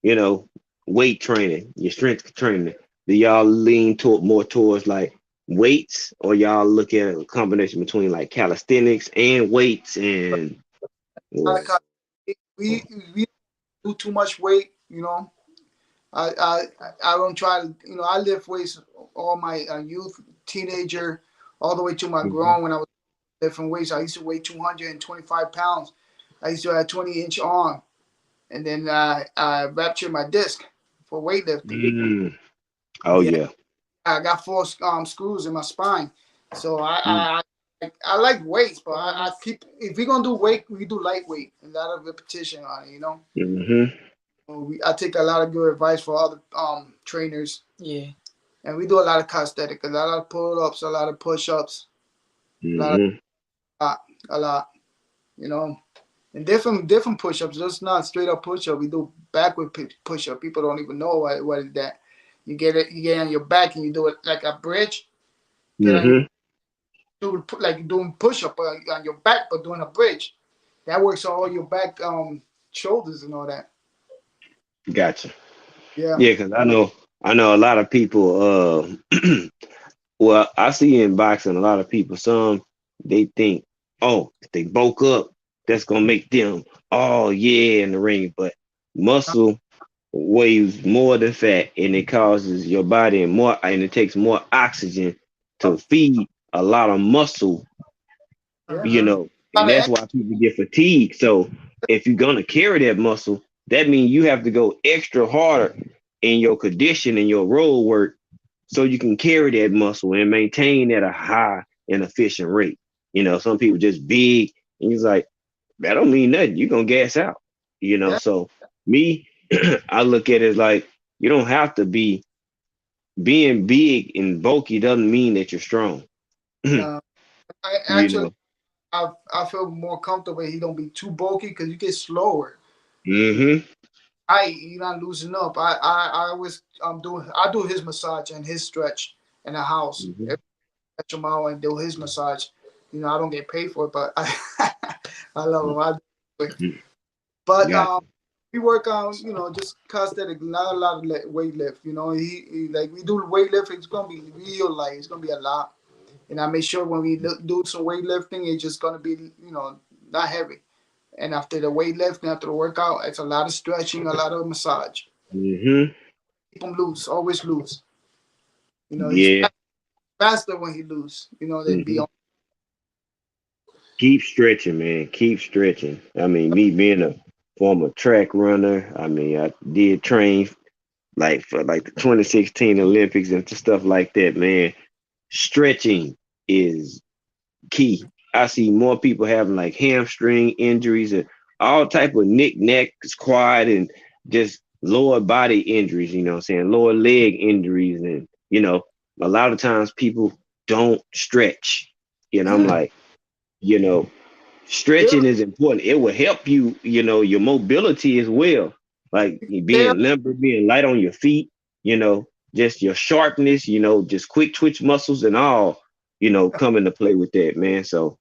Speaker 1: you know weight training, your strength training? Do y'all lean toward more towards like weights, or y'all look at a combination between like calisthenics and weights and or,
Speaker 4: We do too much weight. I I I don't try to. I lift weights all my youth, teenager, all the way to my
Speaker 1: Mhm.
Speaker 4: grown when I was lifting weights. I used to weigh 225 pounds. I used to have a 20-inch arm, and then I ruptured my disc for weightlifting.
Speaker 1: Mm. Oh
Speaker 4: Yeah,
Speaker 1: yeah.
Speaker 4: I got four screws in my spine. So
Speaker 1: Mm.
Speaker 4: I like weights, but I keep if we're gonna do weight, we do lightweight, a lot of repetition on it.
Speaker 1: Mhm.
Speaker 4: I take a lot of good advice for other trainers,
Speaker 3: Yeah.
Speaker 4: and we do a lot of calisthenics, a lot of pull ups, a lot of push ups, a lot,
Speaker 1: Mhm.
Speaker 4: of, a lot, you know, and different push ups. Just not straight up push up. We do backward push up. People don't even know what is that. You get on your back and you do it like a bridge. Get on your
Speaker 1: Mhm.
Speaker 4: do like doing push up on your back, but doing a bridge. That works on all your back, shoulders and all that.
Speaker 1: Gotcha.
Speaker 4: Yeah.
Speaker 1: Yeah, because I know a lot of people. Well, I see in boxing a lot of people. Some they think, oh, if they bulk up, that's gonna make them, oh yeah, in the ring. But muscle weighs more than fat, and it causes your body and it takes more oxygen to feed a lot of muscle,
Speaker 4: Yeah.
Speaker 3: Mm-hmm.
Speaker 1: and that's why people get fatigued. So if you're gonna carry that muscle, that means you have to go extra harder in your condition and your road work so you can carry that muscle and maintain at a high and efficient rate. Some people just big and he's like, that don't mean nothing. You're gonna gas out.
Speaker 4: Yeah.
Speaker 1: So me, I look at it as like you don't have to be being big and bulky doesn't mean that you're strong. you
Speaker 4: No, I actually
Speaker 1: know.
Speaker 4: I feel more comfortable. He don't be too bulky because you get slower.
Speaker 1: Mm-hmm.
Speaker 4: You're not losing up. I always I do his massage and his stretch in the house.
Speaker 1: Mm-hmm.
Speaker 4: Every stretch him out and do his massage. I don't get paid for it, but I love him. I do it. But
Speaker 1: Gotcha.
Speaker 4: we work on just calisthenics, not a lot of weight lift. He like we do weight lift. It's gonna be real light. It's gonna be a lot. And I make sure when we do some weightlifting, it's just gonna be not heavy. And after the weightlifting, after the workout, it's a lot of stretching, a lot of massage.
Speaker 1: Mm-hmm.
Speaker 4: Keep him loose, always loose. He's
Speaker 1: Yeah.
Speaker 4: faster when he loose. Than be
Speaker 1: Mm-hmm.
Speaker 4: on.
Speaker 1: Keep stretching, man. Keep stretching. I mean, me being a former track runner, I mean, I did train like for like the 2016 Olympics and stuff like that, man. Stretching is key. I see more people having like hamstring injuries and all type of knick-knacks, quad, and just lower body injuries, you know what I'm saying? Lower leg injuries. And, a lot of times people don't stretch. I'm
Speaker 4: Yeah,
Speaker 1: like, you know,
Speaker 4: yeah.
Speaker 1: stretching is important. It will help you, your mobility as well. Like
Speaker 4: Stay
Speaker 1: being limber, being light on your feet, you know, just your sharpness, just quick twitch muscles and all, come into play with that, man. So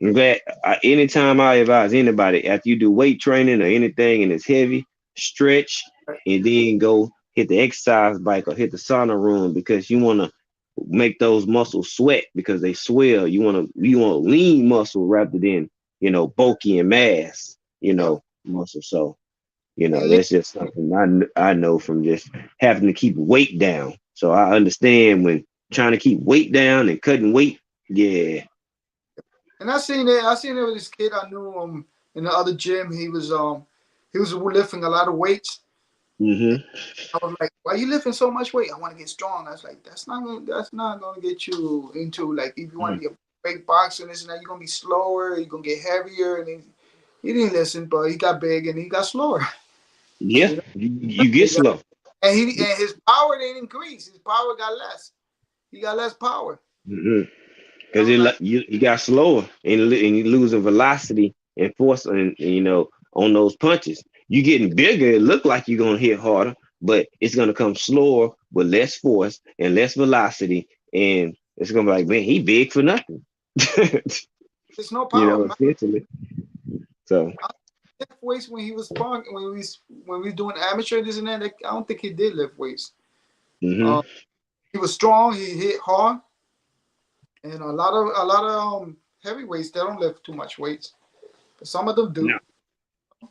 Speaker 1: I'm glad anytime I advise anybody after you do weight training or anything and it's heavy, stretch and then go hit the exercise bike or hit the sauna room because you want to make those muscles sweat because they swell. You want lean muscle rather than bulky and mass,
Speaker 4: up.
Speaker 1: muscle. So
Speaker 4: And lean,
Speaker 1: that's just something I know from just having to keep weight down. So I understand when trying to keep weight down and cutting weight. Yeah.
Speaker 4: and I seen it with this kid I knew in the other gym. He was lifting a lot of weights.
Speaker 1: Hmm.
Speaker 4: I was like, "Why are you lifting so much weight? I want to get strong." I was like, "That's not gonna get you into like if you want to be a great boxer and this and that, you're gonna be slower. You're gonna get heavier." And he didn't listen, but he got big and he got slower.
Speaker 1: Yeah,
Speaker 4: You know,
Speaker 1: you get
Speaker 4: He got-
Speaker 1: slow.
Speaker 4: and his power didn't increase. His power got less. He got less power.
Speaker 1: Because
Speaker 4: I was like,
Speaker 1: you got slower and you losing velocity and force and on those punches. You getting bigger. It look like you're gonna hit harder, but it's gonna come slower with less force and less velocity, and it's gonna be like, man, he big for nothing.
Speaker 4: there's no power.
Speaker 1: Essentially. So.
Speaker 4: Lift weights when he was sparring when we doing amateur this and that. Like, I don't think he did lift weights.
Speaker 1: Hmm.
Speaker 4: Uh, he was strong. He hit hard, and a lot of heavyweights they don't lift too much weights, but some of them do.
Speaker 1: No.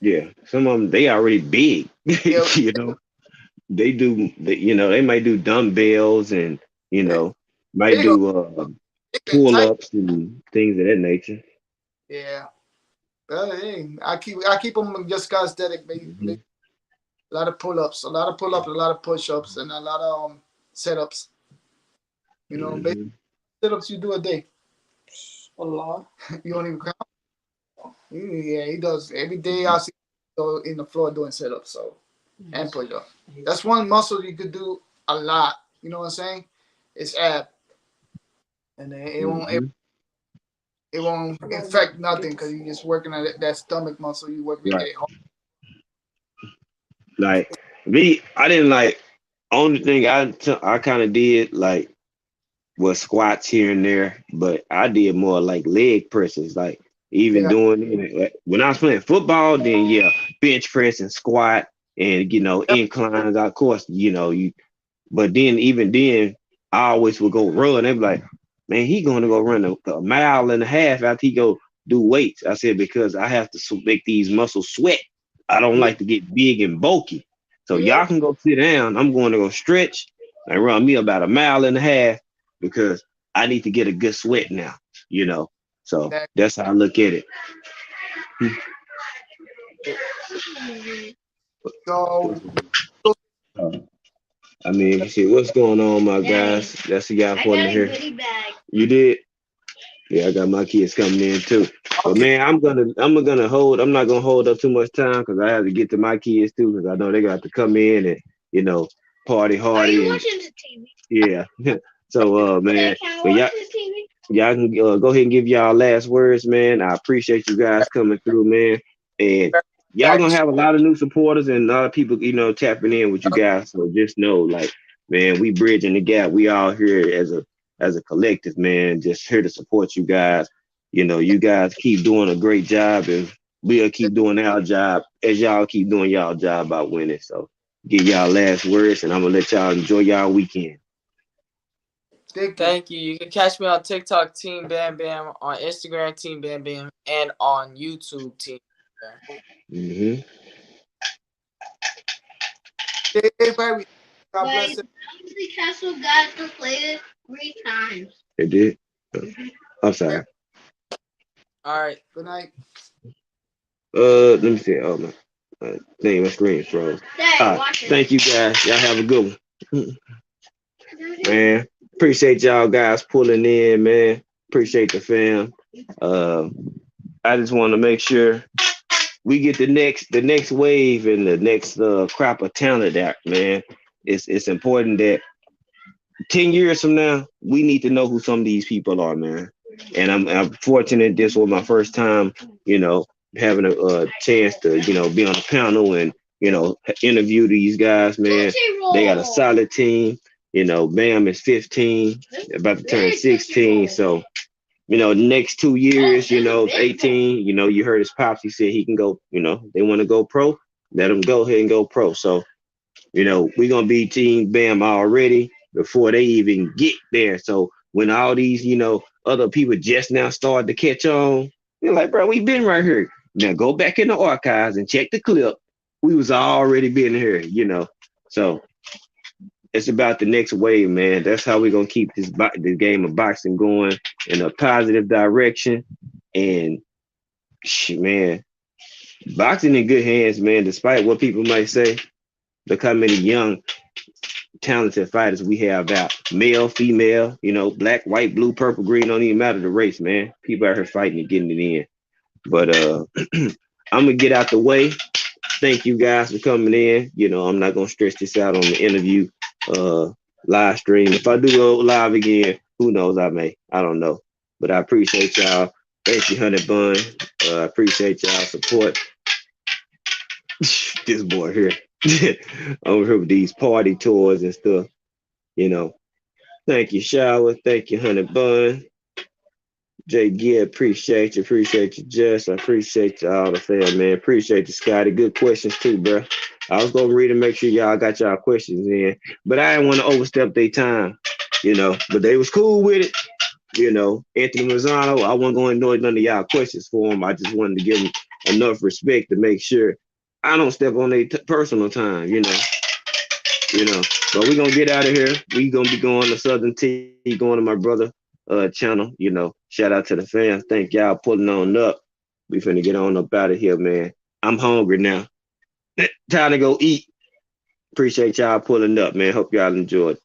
Speaker 1: Yeah, some of them they already big.
Speaker 4: Yeah,
Speaker 1: you know, they might do dumbbells and you
Speaker 4: yeah.
Speaker 1: know might
Speaker 4: Big,
Speaker 1: do
Speaker 4: big and
Speaker 1: pull
Speaker 4: tight.
Speaker 1: ups and things of that nature.
Speaker 4: Yeah, but hey, I keep them just aesthetic.
Speaker 1: Hmm.
Speaker 4: A lot of pull ups, a lot of push ups, and a lot of sit ups. Basic
Speaker 1: Hmm.
Speaker 4: sit ups you do a day. Allah, you don't even count. Yeah, he does every day. I see him go in the floor doing sit ups. So and push up. That's one muscle you could do a lot. You know what I'm saying? It's ab, and
Speaker 1: Hmm.
Speaker 4: it won't affect nothing because you're just working at that stomach muscle. You working to get
Speaker 1: Right.
Speaker 4: it hard.
Speaker 1: Like me, I didn't like. Only thing I kind of did like was squats here and there, but I did more like leg presses. Like even
Speaker 4: Yeah,
Speaker 1: doing it when I was playing football, then yeah, bench press and squat and
Speaker 4: yeah,
Speaker 1: inclines. Of course, you. But then even then, I always would go run. They'd be like, man, he going to go run a mile and a half after he go do weights. I said because I have to make these muscles sweat. I don't
Speaker 4: yeah,
Speaker 1: like to get big and bulky. So
Speaker 4: yeah.
Speaker 1: y'all can go sit down. I'm going to go stretch and run me about a mile and a half because I need to get a good sweat now. You know. So
Speaker 4: That,
Speaker 1: that's how I look at it.
Speaker 4: so, so
Speaker 1: I mean, shit, what's going on, my guys? That's the guy for me here. You did? Yeah, I got my kids coming in too. But
Speaker 4: okay,
Speaker 1: man, I'm gonna hold. I'm not gonna hold up too much time because I have to get to my kids too because I know they got to come in and you know party hardy and yeah. So man, but y'all can go ahead and give y'all last words, man. I appreciate you guys coming through, man, and y'all gonna
Speaker 4: thanks.
Speaker 1: have a lot of new supporters and a lot of people tapping in with you guys. So just know, like, man, we bridging the gap. We all here as a collective, man. Just here to support you guys. You guys keep doing a great job, and we'll keep doing our job as y'all keep doing y'all job about winning. So, give y'all last words, and I'm gonna let y'all enjoy y'all weekend.
Speaker 4: Thank you.
Speaker 3: Thank you. You can catch me on TikTok, Team Bam Bam, on Instagram, Team Bam Bam, and on YouTube, Team Bam Bam.
Speaker 1: Hmm.
Speaker 4: Hey, baby. God bless
Speaker 5: Wait,
Speaker 4: it.
Speaker 5: the Castle got deflated 3 times.
Speaker 1: It did. I'm sorry.
Speaker 3: All right.
Speaker 4: Good night.
Speaker 1: Let me see. Oh my, my screen froze.
Speaker 5: Dad,
Speaker 1: All right,
Speaker 5: watch it.
Speaker 1: thank you guys. Y'all have a good one, man. Appreciate y'all guys pulling in, man. Appreciate the fam. Uh, I just want to make sure we get the next wave and the next crop of talent out, man. It's important that 10 years from now we need to know who some of these people are, man. And I'm fortunate this was my first time, you know, having a chance to be on the panel and interview these guys, man. They got a solid team. Bam is 15, about to turn 16, so next 2 years, 18, you heard his pops, he said he can go, they want to go pro, let him go ahead and go pro. So, we're going to be Team Bam already before they even get there. So when all these, other people just now start to catch on, they're like, bro, we been right here. Now go back in the archives and check the clip. We was already been here. So it's about the next wave, man. That's how we're gonna keep the game of boxing going in a positive direction. And man, boxing in good hands, man. Despite what people might say, look how many young, talented fighters we have out. Male, female, black, white, blue, purple, green. Don't even matter the race, man. People out here fighting and getting it in. But I'm gonna get out the way. Thank you guys for coming in. I'm not gonna stretch this out on the interview uh live stream. If I do go live again, who knows? I may. I don't know. But I appreciate y'all. Thank you, Honey Bun. I appreciate y'all support. This boy here. Over here with these party tours and stuff. You know. Thank you, Shower. Thank you, Honey Bun. Jay Gibb, appreciate you. Appreciate you, Jess. I appreciate you all the fam, man. Appreciate you, Scotty. Good questions too, bro. I was gonna read and make sure y'all got y'all questions in, but I didn't want to overstep their time. But they was cool with it. Anthony Mazzano, I wasn't going to ignore none of y'all questions for him. I just wanted to give him enough respect to make sure I don't step on their personal time. But we're gonna get out of here. We gonna be going to Southern T, going to my brother channel. Shout out to the fans. Thank y'all pulling on up. We finna get on up out of here, man. I'm hungry now. Time to go eat. Appreciate y'all pulling up, man. Hope y'all enjoyed.